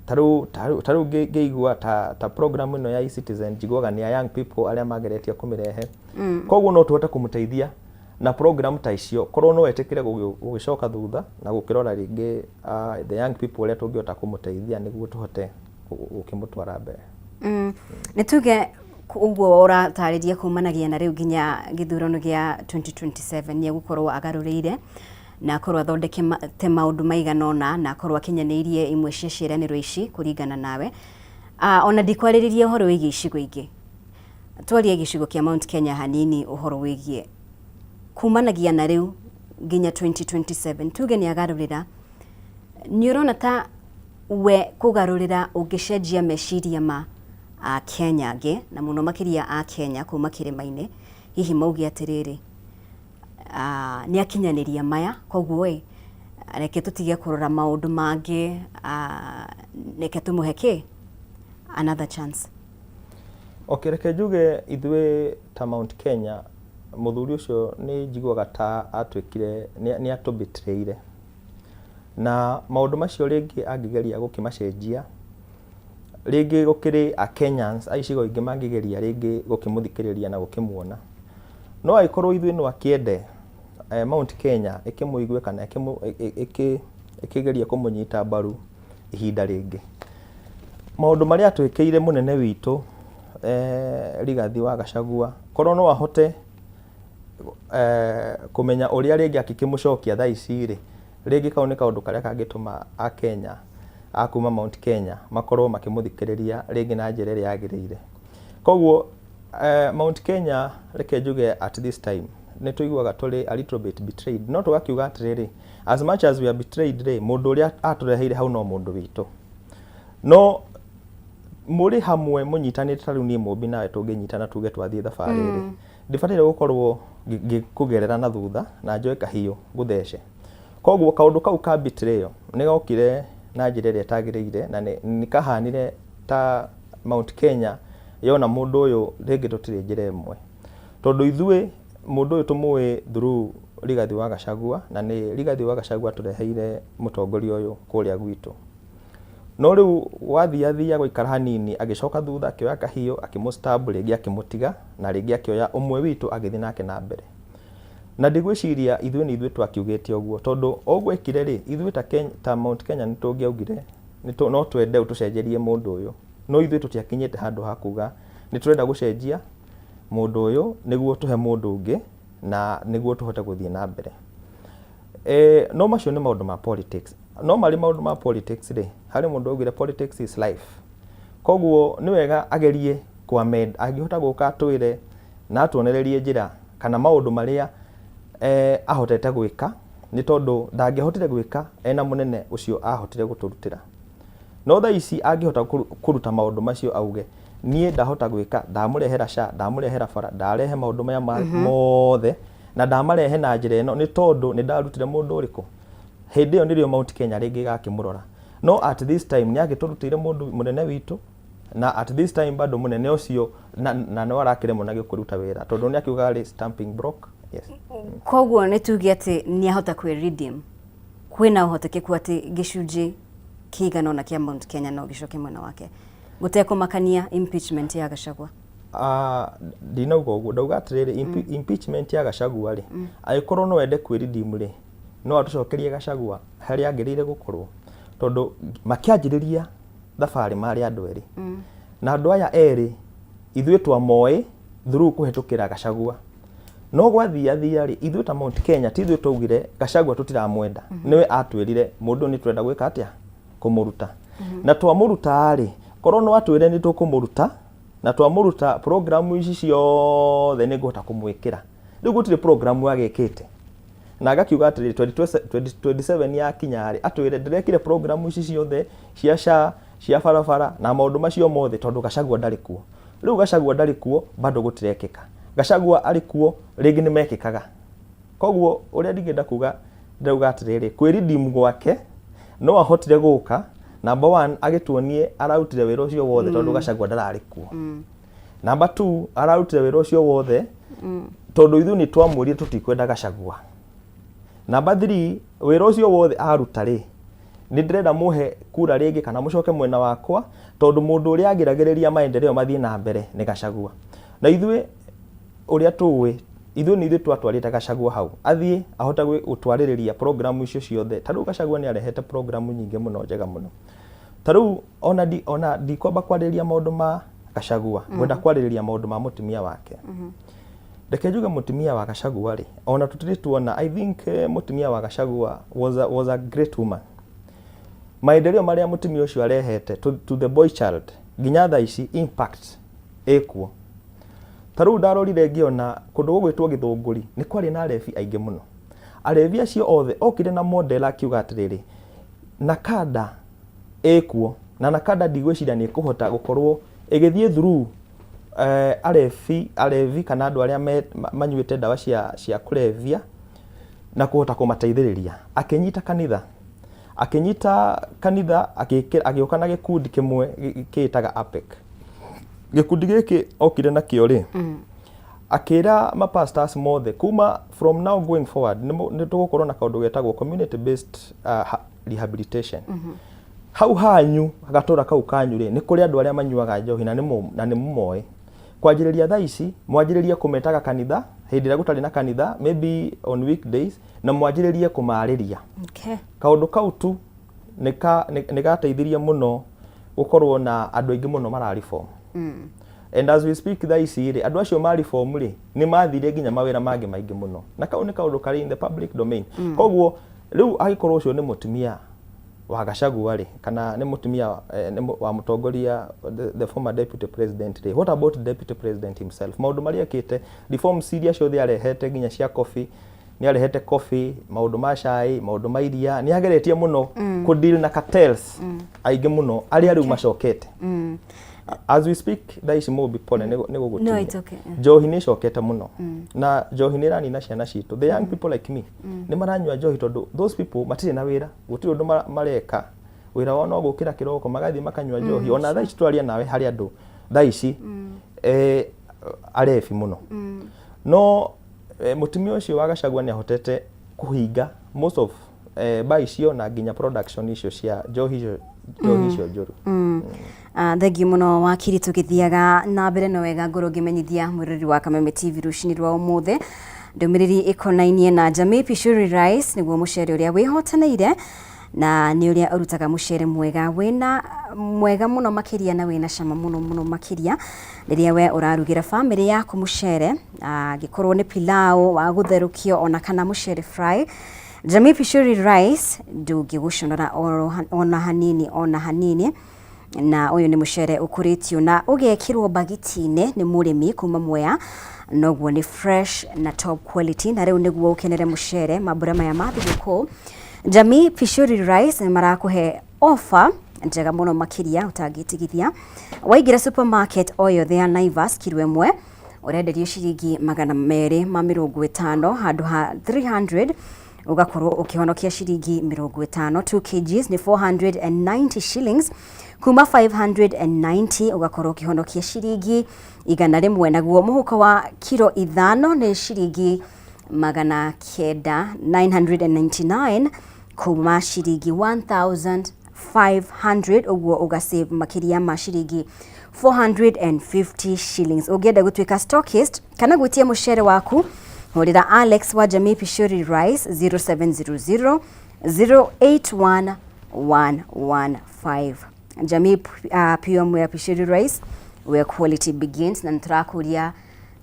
tarĩu ngĩigua ta program ĩno ya eCitizen njiguaga nĩ ya young people arĩa mageretie kũmĩrehe koguo no tũhote kũmũteithia na program ta icio korwo no etĩkĩre gũgĩcoka thutha na gũkĩrora rĩngĩ the young people ũrĩa tũngĩhota kũmũteithia nĩguo tũhote gũkĩmũtwara mbere nĩ tuge ũguo ũratarĩria kumanagia na rĩu nginya gĩthurano gĩa 2027 nĩ egũkorwo agarũrĩire na akorwo athondeke maũndũ maigana ũna na akorwo akinyanĩirie imwe cia ciĩranĩro ici kũringana nawe ona ndikwarĩrĩria ũhoro wĩgiĩ icigo ingĩ twarie gĩcigo kĩa Mount Kenya hanini ũhoro wĩgiĩ kumanagia na rĩu nginya 2027 tuge nĩ agarũrĩra nĩ ũrona ta we kũgarũrĩra ũngĩcenjia meciria ma a Kenya angĩ na mũno makĩria a Kenya kuma kĩrĩma-inĩ hihi mauge atĩrĩrĩ nĩ akinyanĩria maya koguo reke tũtige kũrora maũndũ mangĩ reke tũmũhe another chance okay reke njuge ithuĩ ta Mount Kenya mũthuri ũcio nĩ njiguaga ta atwĩkire nĩ atũbitĩrĩire na maũndũ macio rĩngĩ angĩgeria gũkĩmacenjia rĩngĩ gũkĩrĩ a Kenyans aicigo ingĩ mangĩgeria rĩngĩ gũkĩmũthikĩrĩria na gũkĩmuona no agĩkorwo ithuĩ no akĩende Mount Kenya ĩkĩmũigue kana ĩkĩgeria kũmũnyita mbaru ihinda rĩngĩ maũndũ marĩa atwĩkĩire mũnene witũ Rigathi wa Gachagua korwo no ahote kũmenya ũrĩa rĩngĩ akĩmũcokia thaa ici rĩngĩ kau nĩ kaũndũ karĩa kangĩtũma a Kenya akuma Mount Kenya makorwo makĩmũthikĩrĩria rĩngĩ na njĩra ĩrĩa yagĩrĩire koguo Mount Kenya reke njuge at this time nĩ tũiguaga tũrĩ a little bit betrayed no tũgakiuga atĩrĩrĩ as much as we are betrayed mũndũ ũrĩa atũreheire hau no mũndũ witũ no mũrĩ hamwe mũnyitanĩte tarĩu niĩ mũmbi nawe tũngĩnyitana tuge twathiĩ thabarĩ ndibataire gũkorwo ngĩkũgerera na thutha na njoe kahiũ gũthece koguo kaũndũ kau ka betrayal nĩ gokire na njĩra ĩrĩa ĩtagĩrĩire na nĩ kahanire ta Mount Kenya yona mũndũ ũyũ rĩngĩ tũtirĩ njĩra ĩmwe tondũ ithuĩ mũndũ ũyũ tũmũĩ through Rigathi wa Gachagua na nĩ Rigathi wa Gachagua tũreheire mũtongoria ũyũ kũrĩa gwitũ no rĩu wathiathia gũikara hanini agĩcoka thutha akĩoya kahiũ akĩmũstab rĩngĩ akĩmũtiga na rĩngĩ akĩoya ũmwe witũ agĩthiĩ nake na mbere na ndigwĩciria ithuĩ nĩ ithuĩ twakiugĩte ũguo tondũ ogwekire ithuĩ ta Mount Kenya nĩ tũngĩaugire no twende tũcenjerie mũndũ ũyũ no ithuĩ tũtiakinyĩte handũ ha kuga nĩ tũrenda gũcenjia mũndũ ũyũ nĩguo tũhe mũndũ ũngĩ na nĩguo tũhote gũthiĩ na mbere no macio nĩ maũndũ ma politics no marĩ maũndũ ma politics harĩ mũndũ augire politics is life koguo nĩ wega agerie kwamend angĩhota gũka atwĩre na atuonererie njĩra kana maũndũ marĩa ahotete gwĩka nĩ tondũ ndangĩhotire gwĩka ena mũnene ũcio ahotire gũtũrutĩra no thaa ici angĩhota kũruta maũndũ macio auge niĩ ndahota gwĩka ndamũrehera SHA ndamũrehera bara ndarehe maũndũ maya mothe na ndamarehe na njĩra ĩno nĩ tondũ nĩ ndarutire mũndũ ũrĩkũ hĩndĩ ĩyo nĩrĩo Mount Kenya rĩngĩ gakĩmũrora no at this time nĩ agĩtũrutĩire mũndũ mũnene witũ na at this time bado mũnene ũcio na no arakĩremwo na gĩkũruta wĩra tondũ nĩ akiuga rĩ stamping block yes koguo nĩ tuge atĩ nĩ ahota kwĩ redeem kwĩna ũhotekeku atĩ gĩcunjĩ kĩigana ũna kĩa Mount Kenya no gĩcoke mwena wake gũtekũmakania impeachment ya Gachagua ndinauga ũguo ndauga atĩrĩrĩ impeachment ya Gachagua agĩkorwo no ende kwĩ redeem no atũcokerie Gachagua harĩa agĩrĩire gũkorwo tondũ makĩanjĩrĩria thabarĩ marĩ andũ erĩ na andũ aya erĩ ithuĩ twamoĩ through kũhetũkĩra Gachagua no gwathiathia ithuĩ ta Mount Kenya ti ithuĩ twaugire Gachagua tũtiramwenda nĩwe atwĩrire mũndũ nĩ twenda gwĩka atĩa kũmũruta na twamũruta korwo no atwĩre nĩ tũkũmũruta na twamũruta program ici ciothe nĩ ngũhota kũmwĩkĩra riu gutire program agekete na agakiuga atiri 2027 ya kinyari atwire ndirekire program ici ciothe cia SHA cia barabara na maundu macio mothe tondu Gachagua ndari kuo. Riu Gachagua ndari kuo bado gutirekeka. Gachagua ari kuo ringi ni mekikaga. Koguo uria ndingenda kuga ndauga atiriri kwiridimu gwake no ahotire guka number 1 agituonie ararutire wira ucio wothe tondu Gachagua ndarari kuo. Number 2 ararutire wira ucio wothe tondu ithu ni twamurire tutikwenda Gachagua. Number 3 wira ucio wothe aruta ri ni ndirenda muhe kura ringi kana mucoke mwena wakwa tondu mundu uria agiragiriria maendeleo mathie na mbere ni Gachagua. Na ithuĩ uria tuwe ithuĩ ni ithuĩ twatwarite Gachagua hau athie ahota gutwaririria program icio ciothe. Taru Gachagua ni arehete program nyingi muno njega muno. Taru ona di kwamba kwaririria maundu ma Gachagua mwenda kwaririria maundu ma mutumia wake. Reke njuge mutumia wa Gachagua ri ona tutiri tuona I think mutumia wa Gachagua was a great woman. Maendeleo maria mutumia ucio arehete to the boy child nginya tha ici impact ekuo. Taru ndarorire ngiona kundu gugwitwo Githunguri ni kwari na arebi aingi muno. Arebi acio othe okire na model akiuga atiriri Nakada ekuo na Nakada ndigwiciria ni kuhota gukorwo igithie through arevi kana andu aria manyuite dawa cia kulevya na kuhota kumateithiriria. Akinyita kanitha agioka na gikundi kimwe kiitaga APEC. Gikundi giki okire na kio ri akira ma pastors mothe kuma from now going forward ni tugukorwo na kaundu getagwo community based rehabilitation. Hau hanyu gatura kau kanyu ri ni kuri andu aria manyuaga njohi na ni mumoe kwanjiriria tha ici mwanjiririe kumetaga kanitha hindi ria gutari na kanitha maybe on weekdays na mwanjiririe kumariria. Okay. Kaundu kau tu ni gateithirie muno gukorwo na andu aingi muno mara reform. And as we speak tha ici ri andu acio ma reform ri ni mathire nginya mawira mangi maingi muno na kau ni kaundu kari in the public domain. Koguo riu agikorwo ucio ni mutumia wa Gachagua ri kana ni mutumia wa mutongoria the former deputy president ri. What about the deputy president himself? Maundu maria akite reform serious ciothe arehete nginya cia coffee ni arehete coffee maundu ma chai maundu ma iria ni ageretie muno ku deal na cartels aingi muno aria riu macokete. As we speak thaici mubi pole ni gugutia. No, it's okay. Njohi ni cokete muno na njohi ni rani na ciana citu the young people like me ni maranyua njohi tondu those people matire na wira gutiri undu mareka wira wao no gukira kiroko magathi makanyua njohi ona thaici twaria nawe hari andu thaici arefi muno no mutumia ucio wa Gachagua ni ahotete kuhinga most of baicio na nginya production icio cia njohi icio njuru. Thengi muno wakiri tugithiaga na mbere no wega ngoro ngimenyithia mwiriri wa Kameme TV rucini rwa umuthe ndumiriri ikonainie na Jamii Pishori Rice niguo mucere uria wihotaneire na ni uria urutaga mucere mwega muno makiria na wina cama muno makiria riria we urarugira family yaku mucere gikorwo ni pilau wa gutherukio ona kana mucere fry. Jamii Pishori Rice ndungiguconora ona hanini na uyu ni mucere ukuritio na ugekirwo bagitine ni murimi kuma Mwea noguo ni fresh na top quality na riu niguo ukenere mucere mabura maya mathiguku. Jamii Pishori Rice marakuhe offer njega muno makiria utangitigithia waigira supermarket oyo thea Naivas kilo imwe urenderio ciringi 250 handu ha 300 ugakorwo ukihonokia ciringi 50. 2 kgs ni 490 shillings kuma 590 ugakorwo ukihonokia ciringi 100 naguo muhuko wa kilo 5 ni ciringi 999 kuma ciringi 1500 uguo ugasave makiria ma ciringi 450 shillings. Ugienda gutwika stockist kana gwitia mucere waku horira Alex wa Jamii Pishori Rice 0700 081 115. Jamii Pure Pishori Rice where quality begins. Na niturakuria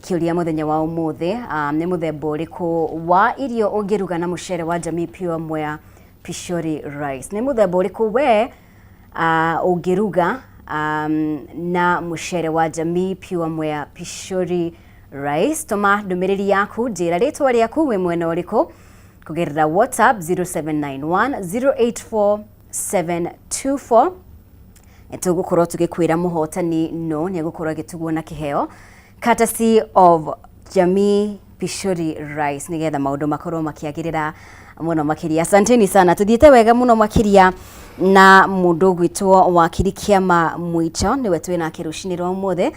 kiuria muthenya wa umuthe ni muthemba uriku wa irio ungiruga na mucere wa Jamii Pure Pishori Rice? Ni muthemba uriku we ungiruga na mucere wa Jamii Pure Pishori Rais. Tuma ndumiriri yaku njira ritwa riaku we mwena uriku kugerera WhatsApp 0791084724 tugukorwo tugikwira muhotani no ni gukorwo gitugwo na kiheo courtesy of Jamii Pishori Rice nigetha maundu makorwo makiagirira muno makiria. Asanteni sana, tuthiete wega muno makiria na mundu gwitwo wakiri Kiama Mwicho niwe twina kirucini rwa muthe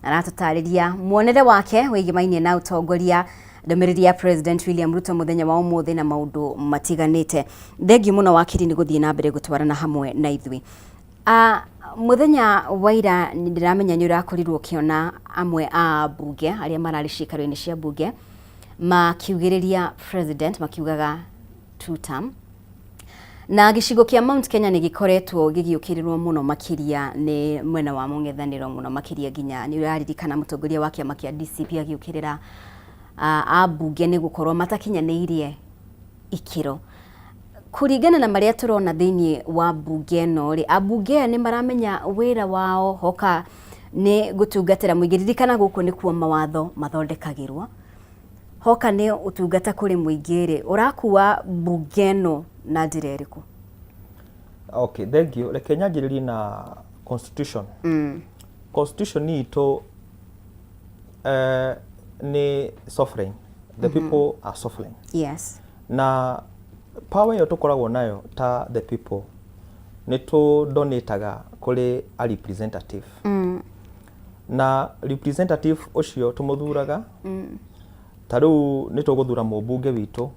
aratutariria muonere wake wigimainie na utongoria ndumiriri ya President William Ruto muthenya wa umuthe na maundu matiganite. Thengiu muno wakiri ni guthie na mbere gutwarana hamwe na ithui. Muthenya waira ndiramenya ni urakorirwo kiona amwe a bunge aria marari cikaro-ini cia bunge makiugiriria president makiugaga 2 term na gicigo kia Mount Kenya ni gikoretwo gigiukirirwo muno makiria ni mwena wa mung'ethaniro muno makiria ginya ni uraririkana mutongoria wa kiama kia DCP agiukirira a bunge ni gukorwo matakinyaniirie ikiro. Kuringana na maria turona thiini wa bunge no ri abunge ni maramenya wira wao hoka ni gutungatira muingiriri kana guku ni kuo mawatho mathondekagirwo hoka ni utungata kuri muingiri urakuwa bunge no na njira iriku? Okay, thank you. Reke nyanjiririe na constitution. Constitution ni ito ni sovereign. The people are sovereign. Yes. Na power yo tukoragwo nayo ta the people ni tu donataga kuri a representative. Na representative ucio tumuthuraga taru ni tuguthura mubunge witu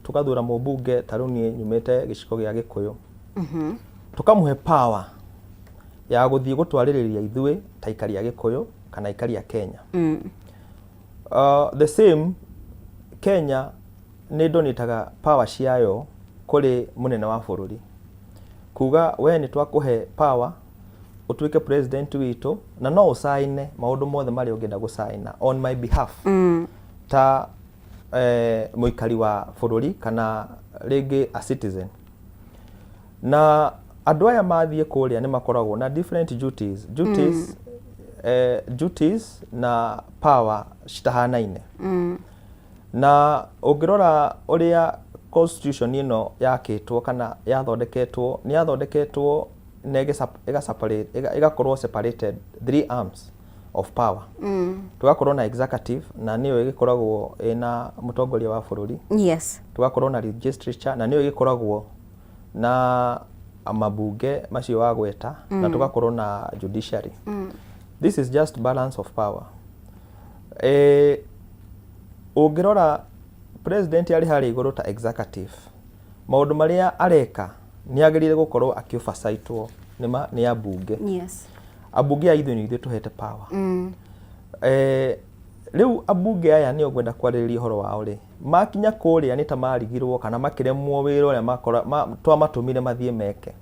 tukathura mubunge taru ni nyumete giciko gia Gikuyu tukamuhe power ya guthie gutwaririria ithui ta ikari ya Gikuyu kana ikari ya Kenya. The same Kenya ni donataga power ciayo kuri munene wa bururi kuga we ni twakuhe power utuike president witu na no usaine maundu mothe mari ungenda gusaina on my behalf ta muikari wa bururi kana ringi a citizen. Na andu aya mathie kuria ni makoragwo na different duties na power citahanaine. Na ungirora uria constitution ino yakitwo kana yathondeketwo ni yathondeketwo na igakorwo separated 3 arms of power. Tugakorwo na executive na niyo igikoragwo ina mutongoria wa bururi. Yes. Tugakorwo na legislature na niyo igikoragwo na amabunge macio wa gweta na tugakorwo na judiciary. This is just balance of power. Ungirora president ari hari iguru ta executive maundu maria areka ni agirire gukorwo akioversitwo ni abunge. Yes. Abunge aithu ni ithu tuhete power. Riu abunge aya ni ogwenda kwaririria horo wao ri makinya kuria ni ta marigirwo kana makiremwo wira uria makora twamatumire mathie meke.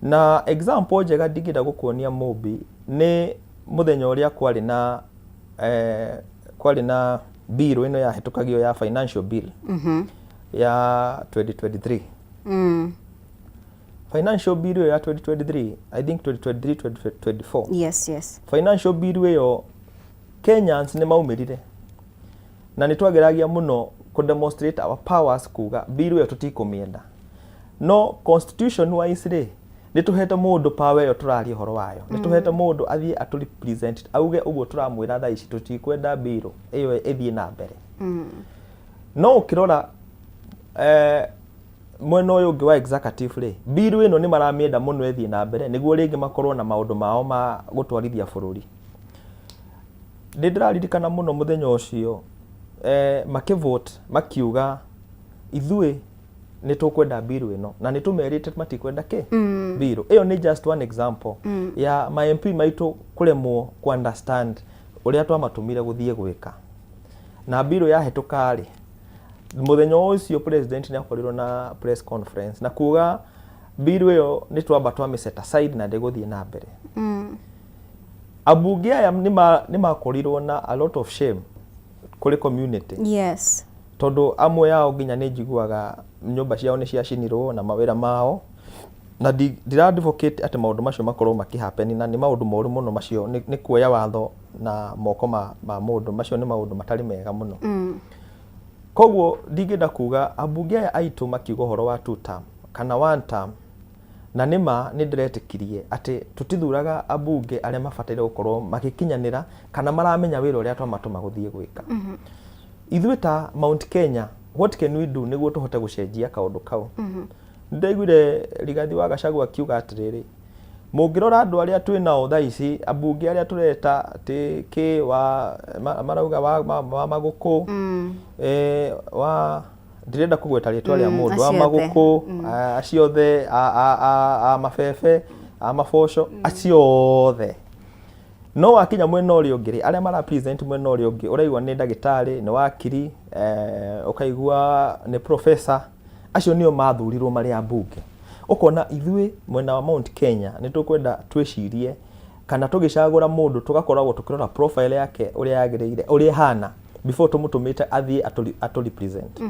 Na example njega ndingida gukuonia Mobi ni muthenya uria kwari na bill ino ya hetukagio ya financial bill ya 2023. Financial bill ya 2023, I think 2023-2024. Yes. Financial bill yo Kenyans ni maumirire na nitwageragia muno ku demonstrate our powers kuga bill yo tutikumienda no constitution wise ri nituhete mundu power yo turari horo wayo nituhete mundu athie atu represent auge uguo turamwira tha ici tutikwenda bill iyo ithie na mbere. No ukirora mwena uyu ungi wa executive ri bill ino ni maramienda muno ithie na mbere niguo ringi makorwo na maundu mao ma gutwarithia bururi. Ndiraririkana muno muthenya ucio makivote makiuga ithui ni tukwenda bill ino na ni tumerite matikwenda bill iyo ni just one example ya my MP maitu kuremwo ku understand uria twamatumire guthie gwika na bill ya hetukari muthenya ucio president ni akorirwo na press conference na kuga bill iyo ni twamba twa set aside na ndiguthie na mbere. Abunge aya ni makorirwo na a lot of shame kuri community. Yes. Tondu amwe yao nginya ni njiguaga nyumba ciao ni ciacinirwo na mawira mao na ndira advocate ati maundu macio makorwo makihappen na ni maundu moru muno macio ni kuoya watho na moko ma mundu macio ni maundu matari mega muno. Koguo ndingenda kuga ambunge aya aitu makiuga horo wa 2 term kana 1 term na nima ni ndiretikirie ati tutithuraga ambunge aria mabataire gukorwo magikinyanira kana maramenya wira uria twamatuma guthie gwika. Ithuĩ ta Mount Kenya, what can we do niguo tuhote gucenjia kaundu kau? Ndaiguire Rigathi wa Gachagua akiuga atiriri, mungirora andu aria twinao thaa ici ambunge aria tureta ati ki wa marauga wa Maguku wa ndirenda kugweta ritwa ria mundu wa Maguku acio othe a Mabebe a Maboco acio othe no wakinya mwena uria ungi aria mara present mwena uria ungi uraigwa ni ndagitari ni wakiri ukaigua ni professor acio nio mathurirwo mari ambunge. Ukona ithuĩ mwena wa Mount Kenya ni tukwenda twicirie kana tugicagura mundu tugakoragwo tukirora profile yake uria yagirire uria hana before tumutumite athie atu represent.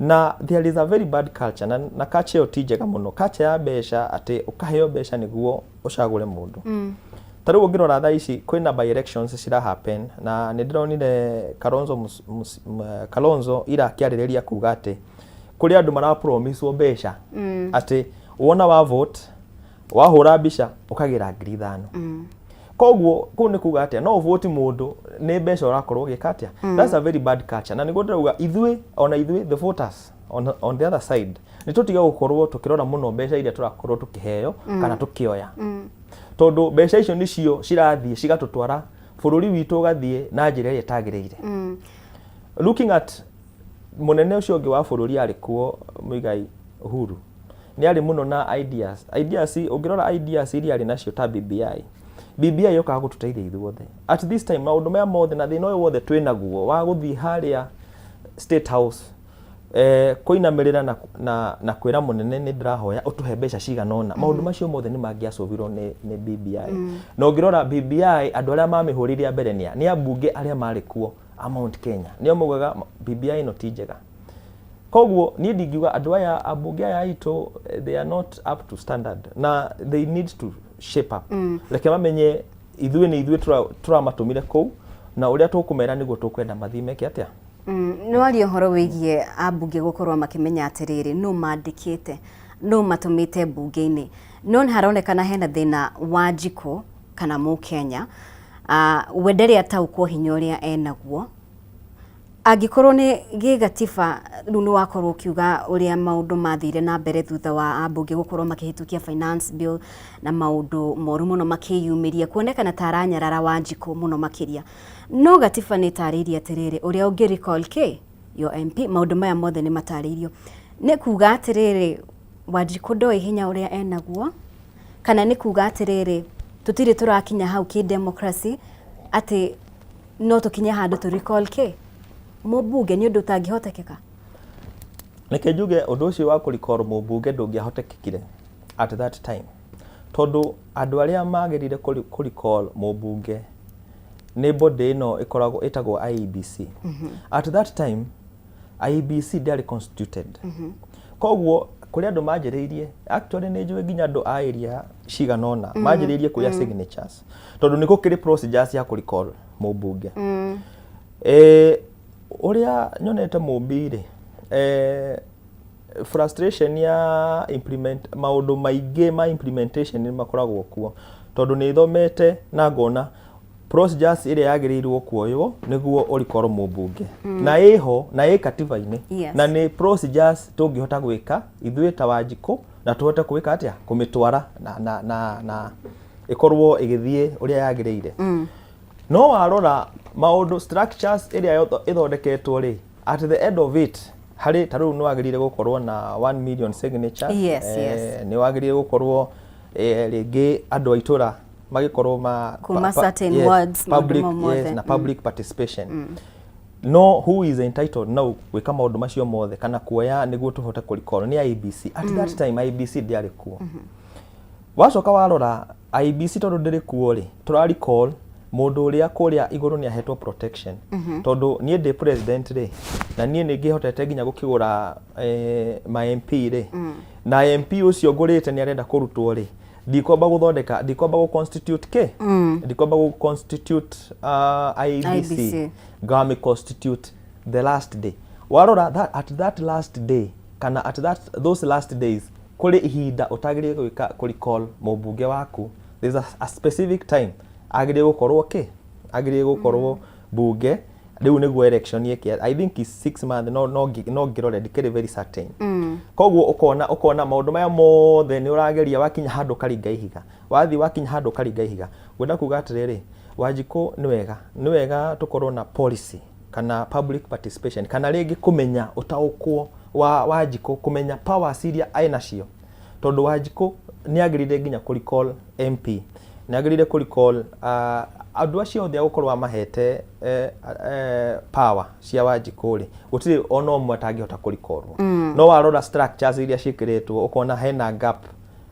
Na there is a very bad culture na culture yo tijega muno, culture ya besha ati ukaheo besha niguo ucagure mundu. Tari ungirora thaa ici kwina by elections cira happen na ni ndironire Kalonzo ira kiaririria kuga ati kuri andu mara promise besha ati wona wa vote wahura bisha ukagira 5,000. Koguo ku ni kuga atia no vote mundu ni besha urakorwo gikatia. That's a very bad culture na niguo ndauga ithuĩ the voters on the other side ni tutiga gukorwo tukirora muno besha iria turakorwo tukiheo kana tukioya. Tondu besha icio nicio cirathie cigatutwara bururi witu gathie na njira iria tagiriire. Looking at munene ucio ungi wa bururi ari kuo Muigai Uhuru ni ari muno na ideas ungirora ideas iria ari nacio ta BBI yoka gututeithia ithuothe at this time maundu maya mothe na thina uyu wothe twinaguo wa guthii haria State House kuinamirira na kwira munene ni ndirahoya utuhe mbeca ciganona maundu macio mothe ni mangiacovirwo ni BBI. Na ungirora BBI andu aria mamihuriria mbere ni ambunge aria mari kuo a Mount Kenya nio mugaga BBI no tijega. Koguo ni ndingiuga andu aya ambunge aya itu they are not up to standard na they need to shape up. Reke mamenye ithuĩ turamatumire kou na uria tukumera niguo tukwenda mathimeke atia. No ari horo wigie ambunge gukorwo makimenya atiriri no mandikite no matumite bunge-ini no haronekana hena thina wa njiko kana mu Kenya wendere ataukwo hinya uria enaguo angikorwo ni gigatiba runo wakorwo kiuga uria maundu mathire na mbere thutha wa ambunge gukorwo makihitukia finance bill na maundu moru muno makiyumiria kuonekana taranyarara wa njiko muno makiria no gatiba ni tariria atiriri uria ungi recall ke yo MP maundu maya mothe ni mataririo ni kuga atiriri Wanjiku ndoi hinya uria enaguo kana ni kuga atiriri tutire turakinya hau ki democracy ati no tukinya handu tu recall ke mubunge ni undu tangihotekeka. Nike njuge undu ucio wa kurikoro mubunge ndungiahotekekire at that time tondu andu aria magirire kurikoro mubunge ni body no ikoragwo itagwo IEBC. At that time IEBC ndari constituted. Koguo kuri andu majiririe actually ni njuge nginya andu a area ciganona majiririe kuya signatures tondu niko kiri procedures ya kurikoro mubunge. Uria nyonete mumbire frustration ya maundu maingi ma implementation ni makoragwo kuo tondu ni thomete na ngona procedures iria yagirirwo kuoywo niguo urikoro mubunge na iho na katiba-ini na ni procedures tungihota gwika ithuĩ ta Wanjiku na tuhote gwika atia kumitwara na ikorwo igithie uria yagirire. No warora maundu structures iria ithondeketwo ri at the end of it hari taru no agirire gukorwo na 1 million signatures. Ni wagirire gukorwo ringi andu aitura magikorwo kuma certain words public na public participation. No who is entitled now gwika maundu macio mothe kana kuoya niguo tuhote kurikoro ni IEBC. At that time IEBC ndiari kuo. Wacoka warora IEBC tondu ndiri kuo ri turaricall mundu uria kuria iguru ni ahetwo protection tondu nie ndi president ri na nie ningihotete nginya gukigura ma MP ri na MP ucio ngurite ni arenda kurutwo ri ndikwamba guthondeka ndikwamba gu constitute ke ndikwamba gu constitute IEBC gami constitute the last day warora that at that last day kana at those last days kuri ihinda utagirie gwika kuri call mubunge waku there's a specific time agirie gukorwo ke agirie gukorwo bunge riu niguo election yake I think is 6 months no ngirore ndikere very certain koguo ukona maundu maya mothe ni urageria wakinya handu karinga ihiga wathi wakinya handu karinga ihiga gwenda kuga atiriri Wanjiku ni wega tukorwo na policy kana public participation kana ringi kumenya utaukwo wa Wanjiku kumenya powers iria aina cio tondu Wanjiku ni agirire nginya kuri call MP ni agirire kuri call andu acio othe gukorwo amahete power cia Wanjiku ri gutiri ona umwe atangihota kuri call no warora structures iria cikiritwo ukona hena gap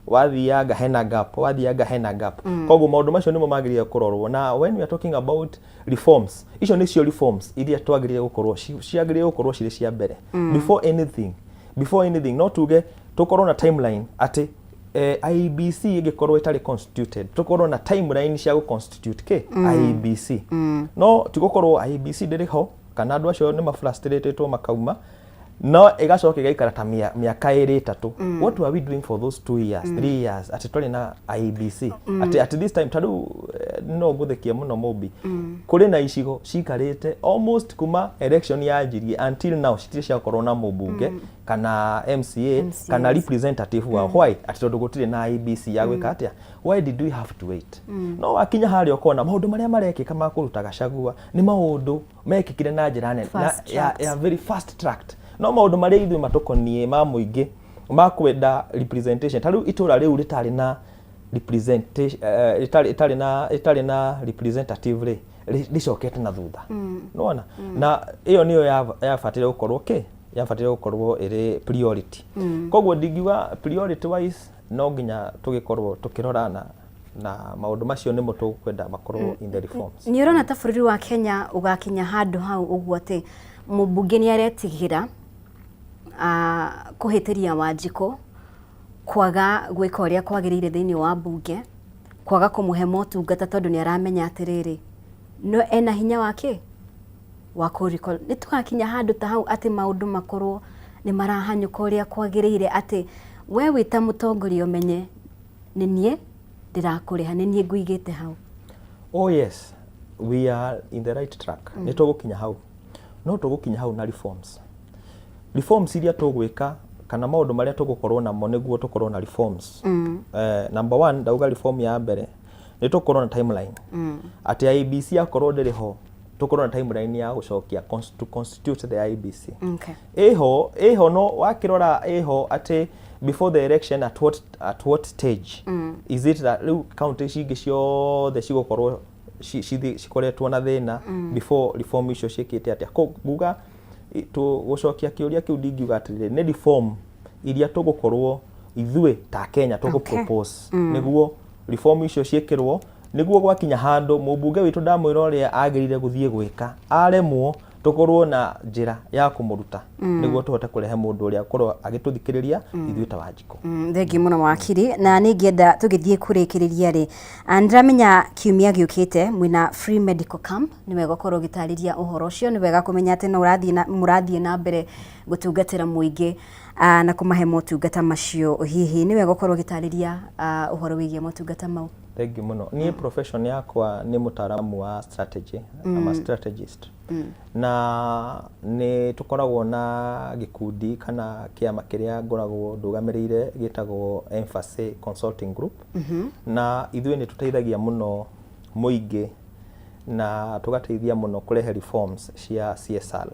wathianga hena gap koguo maundu macio nimo magirire kurorwo na when we are talking about reforms icio ni cio reforms iria twagirire gukorwo ciagirire gukorwo ciri cia mbere before anything no tuge tukorwo na timeline ati IEBC igikorwo itari constituted tukorwo na timeline cia constitute ke IEBC no tigukorwo IEBC ndiriho kana andu acio ni frustrated makauma no igacoka igaikara ta miaka 2-3 what were we doing for those 2 years 3 years ati tuli na IEBC at this time tadu no guthekia muno Mobi kuri na icigo cikarite almost kuma election ya njiri until now citire cia corona mubunge kana MCA kana representative wa why ati tondu gutire na IEBC ya gwika atia why did we have to wait no akinya hari okona maundu maria marekika ma kuruta Gachagua ni maundu mekikire na njira nene ya very fast tracked no maundu maria ithui matukonie ma muingi ma kwenda representation tariu itura riu ritari na representation itari na representative ri ricokete na thutha nona na iyo niyo yafatire gukorwo yafatire gukorwo iri priority koguo ndingiwa priority wise no nginya tugikorwo tukirorana na maundu macio nimo tukwenda makorwo in the reforms ni urona ta bururi wa Kenya ugakinya handu hau uguo ati mubunge ni aretigira kuhitiria Wanjiku kwaga gwika uria kwagirire thiini wa bunge kwaga kumuhe motungata tondu ni aramenya atiriri no ena hinya wake wa kurikol ni tugakinya handu ta hau ati maundu makorwo ni marahanyuka uria kwagirire ati we wita mutongoria umenye ni nie ndirakuriha ni nie nguigite hau oh yes we are in the right track ni tugukinya hau no tugukinya hau na reforms iria tugwika kana maundu maria tugukorwo namo niguo tukorwo na reforms number 1 ndauga reform ya mbere ni tukorwo na timeline ati IEBC akorwo ndiriho tukorwo na timeline ya gucokia to constitute the IEBC eho no wakirora eho ati before the election at what stage is it that county cingi ciothe cigukorwo cikoretwo na thina before reform icio ciekite atia kuga gucokia kiuria kiu ndingiuga atiriri ni reform iria tugukorwo ithui ta Kenya tugu propose niguo reform icio ciekirwo niguo gwakinya handu mubunge witu ndamwira uria agirire guthie gwika aremwo tukorwo na njira ya kumuruta niguo tuhote kurehe mundu uria korwo agituthikiriria ithui ta Wanjiku thengi muno wakiri na ningienda tugithie kurikiriria ri andramenya kiumia giukite mwina free medical camp ni wega korwo gitariria uhoro ucio ni wega kumenya ati no murathie na mbere gutungatira muingi na kumahe motungata macio hihi ni wega korwo gitariria uhoro wigie motungata mau thengi muno ni profession yakwa ni mutaramu wa strategy ama strategist na ni tukoragwo na gikundi kana kiama kiria ngoragwo ndugamirire gitagwo Emphasis Consulting Group na ithui ni tuteithagia muno muingi na tugateithia muno kurehe reforms cia CSR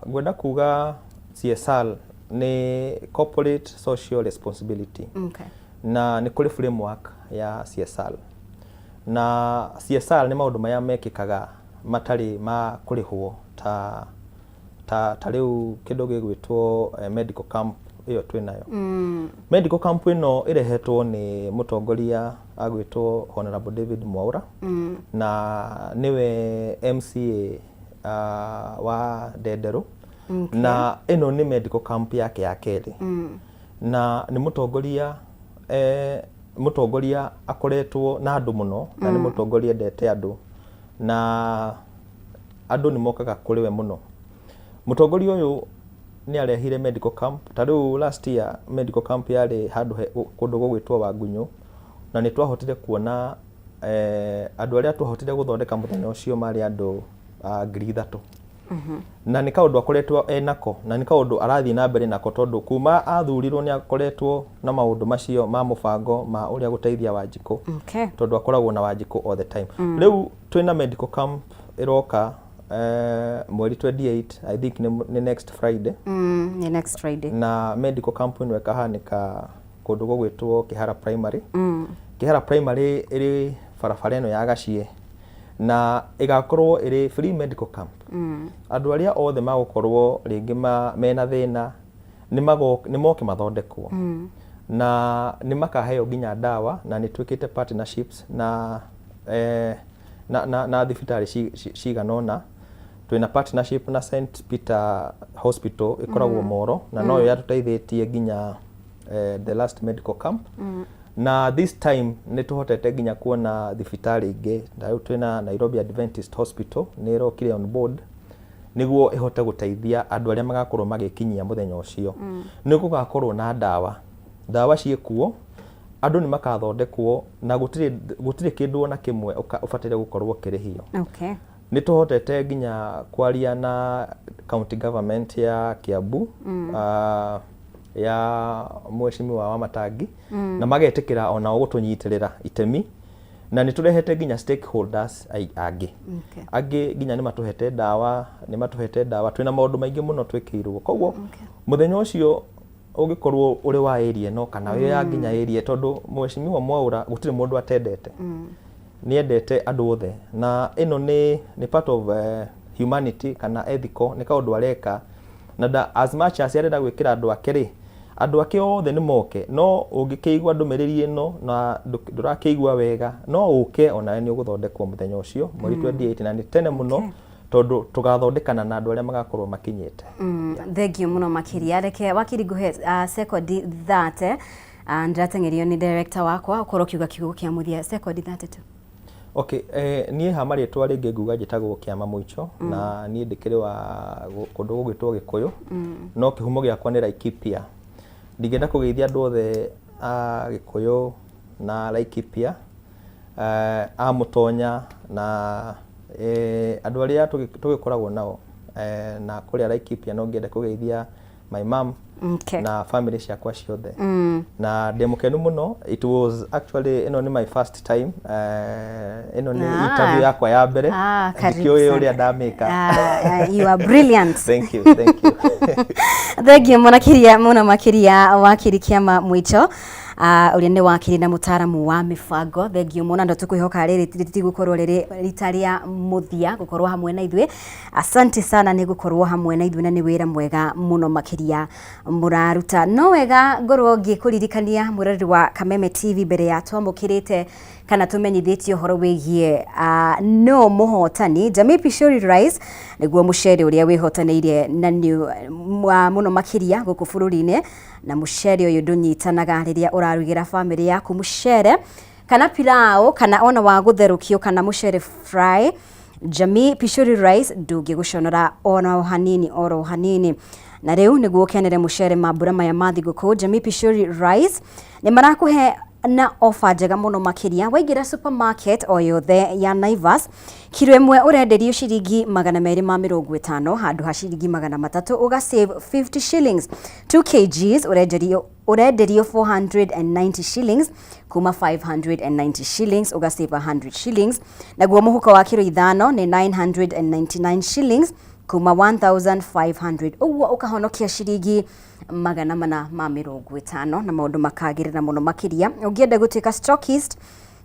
gwenda kuga CSR ni corporate social responsibility na ni kuri framework ya CSR na CSR ni maundu maya mekikaga matari ma kurihwo ta riu kindu gigwitwo medical camp iyo twinayo medical camp ino irehetwo ni mutongoria agwitwo Honorable David Mwaura na niwe MCA wa Ndenderu na ino ni medical camp yake ya keri na nĩ mũtongoria akoretwo na andũ mũno na nĩ mũtongoria endete andũ na andũ nĩ mokaga kũrĩ we mũno. Mũtongoria ũyũ nĩ arehire medical camp. Ta rĩu last year medical camp yarĩ handũ kũndũ gũgwĩtwo Wangunyũ, na nĩ twahotire kuona andũ arĩa twahotire gũthondeka mũthenya ũcio marĩ andũ 3,000. Na nĩ kaũndũ akoretwo enako na nĩ kaũndũ arathiĩ na mbere nako, tondũ kuma athurirwo nĩ akoretwo na maũndũ macio ma mũbango ma ũrĩa gũteithia Wanjikũ, tondũ akoragwo na Wanjikũ all the time. Rĩu twĩna medical camp ĩroka mweri 28, I think ni next Friday. Ni next Friday. Na medical camp ĩno ĩkahanĩka kũndũ gũgwĩtwo Kĩhara Primary. Kĩhara Primary ĩrĩ barabara ĩno ya Gaciĩ, na ĩgakorwo ĩrĩ free medical camp. Andũ arĩa othe magũkorwo rĩngĩ mena thĩna nĩ moke mathondekwo, na nĩ makaheo nginya ndawa, na nĩ twĩkĩte partnerships na thibitarĩ ciganona. Twĩna partnership na St Peter Hospital ĩkoragwo Moro, na noyo yatũteithĩtie nginya the last medical camp. Na this time nĩ tuhotete nginya kuona thibitarĩ ingĩ. Rĩu twĩna Nairobi Adventist Hospital nĩ ĩrokire on board nĩguo ĩhote gũteithia andũ arĩa magakorwo magĩkinyia mũthenya ũcio. Nĩ gũgakorwo na ndawa ciĩkuo, andũ nĩ makathondekwo, na gũtirĩ kĩndũ ona kĩmwe ũbataire gũkorwo kĩrĩhio. Nĩ tuhotete nginya kwaria na county government ya Kiambu, ya Mheshimiwa Wamatangi, na magetĩkĩra onao gũtũnyitĩrĩra itemi, na nĩ tũrehete nginya stakeholders angĩ nginya nĩ matũhete ndawa, twĩna maũndũ maingĩ mũno twĩkĩirwo. Koguo mũthenya ũcio ũngĩkorwo ũrĩ wa area no kana wĩ ya nginya area, tondũ Mheshimiwa Mwaũra gũtirĩ mũndũ atendete, nĩ endete andũ othe, na ĩno nĩ part of humanity kana ethical, nĩ kaũndũ areka, na as much as arenda gwĩkĩra andũ ake othe nĩ moke, no ũngĩkĩigua ndũmĩrĩri ĩno na ndũrakĩigua wega, no ũke ona nĩ ũgũthondekwo mũthenya ũcio mweri 28, na nĩ tene mũno, tondũ tugathondekana na andũ arĩa magakorwo makinyĩte. Thengiũ mũno makĩria. Reke wakiri ngũhe sekondi 30, ndirateng'erio nĩ director wakwa ũkorwo kiuga kiugo kĩa mũthia sekondi 32. Okay, niĩ ha marĩtwa rĩngĩ nguga njĩtagwo Kĩama Mũico, na niĩ ndĩkĩrĩ wa kũndũ gũgwĩtwo Gĩkũyũ, no kĩhumo gĩakwa nĩ Laikipia. Ndingĩenda kũgeithia andũ othe a Gĩkũyũ na Laikipia, a Mũtonya na andũ arĩa tũgĩkoragwo nao na kũrĩa Laikipia. No ngĩenda kũgeithia my mom na family ciakwa ciothe, na ndĩmũkenu mũno. It was actually ĩno nĩ my first time, ĩno nĩ interview yakwa ya mbere, ndikĩũĩ ũrĩa ndamĩka. You are brilliant. Thank you. Thengiũ mũno makĩria wakiri Kĩama Mũico, ũrĩa nĩ wakiri na mũtaramu wa mĩbango. Thengiũ mũno, na tũkwĩhoka rĩrĩ rĩtigũkorwo rĩrĩ rita rĩa mũthia gũkorwo hamwe na ithuĩ. Asante sana nĩ gũkorwo hamwe na ithuĩ, na nĩ wĩra mwega mũno makĩria mũraruta. No wega ngorwo ngĩkũririkania mũrori wa Kameme TV mbere ya twamũkĩrĩte kana tũmenyithĩtie ũhoro wĩgiĩ no mũhotani. Jamii Pishori Rice nĩguo mũcere ũrĩa wĩhotanĩire na mũno makĩria gũkũ bũrũri-inĩ, na mũcere ũyũ ndũnyitanaga rĩrĩa ũrarugĩra family yaku mũcere kana pilau kana ona wa gũtherũkio kana mũcere fry. Jamii Pishori Rice ndũngĩgũconora ona oro hanini. Na rĩu nĩguo ũkenere mũcere mambura maya ma thigũkũ, Jamii Pishori Rice nĩ marakũhe na offer njega mũno makĩria. Waingĩra supermarket o yothe ya Naivas, kilo ĩmwe ũrenderio ciringi 250 handũ ha ciringi 300, ũga save 50 shillings. 2 kgs ũrenderio 490 shillings kuma 590 shillings, ũga save 100 shillings. Naguo mũhuko wa kilo 5 nĩ 999 shillings kuma 1500, ũguo ũkahonokia ciringi 450, na maũndũ makagĩrĩra mũno makĩria. Ũngĩenda gũtuĩka stockist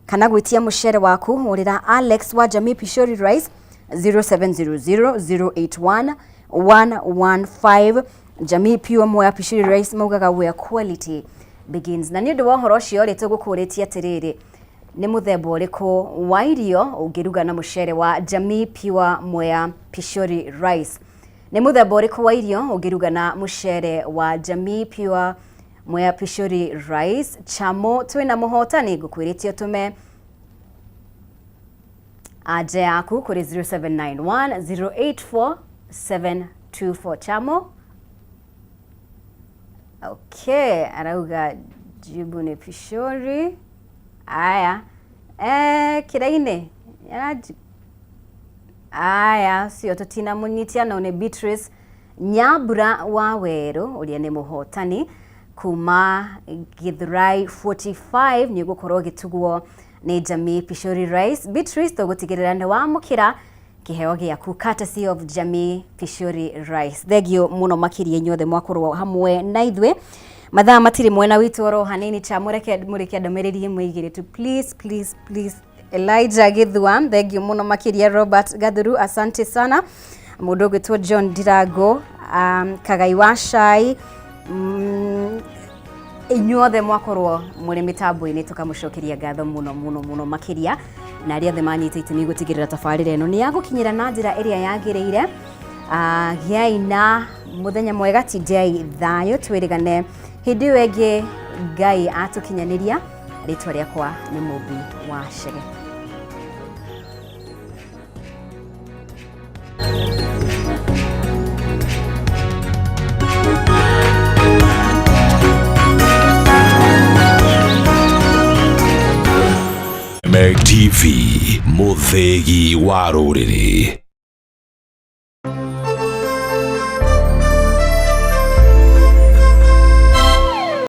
kana gwĩtia mũcere waku, ũrĩra Alex wa Jamii Pishori Rice 0700081115. Jamii Pure Moya Pishori Rice maugaga where quality begins. Na nĩ ũndũ wa ũhoro ũcio rĩ tũgũkũrĩtie atĩrĩrĩ, nĩ mũthemba ũrĩkũ wa irio ũngĩruga na mũcere wa Jamii Pure Moya Pishori Rice? Nĩ mũthemba ũrĩkũ wa irio ũngĩruga na mũcere wa Jamii Pure Mwea Pishori Rais Chamo twina muhotani ngukwiritie utume aje yaku kuri 0791 084 724 Chamo. Okay, arauga jibu ni Pishori. Aya. Kiraine. Aya, sio tutina munitia na une Beatrice Nyabura wa Weru uria ni muhotani kuma Githurai 45 ni gukorwo gitugwo ni Jamii Pishori Rais. Beatrice tugutigirira ni wamukira kiheo giaku courtesy of Jamii Pishori Rais. Thegio muno makirie nyothe mwakorwo hamwe na ithwe mathaa matiri mwena witu oro hanini cha mureke ndamereri mwigire tu please Elijah Githua. Thegio muno makirie Robert Gathuru, asante sana. Mundu gwitwo John Dirago, Kagai Washai, inyuothe mwakorwo muri mitambo-ini tukamucokeria ngatho muno makiria na aria the manyite itemi gutigirira tabarira eno ni yagukinyira na njira iria yagiriire. Giai na muthenya mwega, tijai thayo, twirigane hindi wenge Ngai atukinyaniria. Ritwa riakwa ni Mubi wa Chege. TV Muthegi wa Ruriri.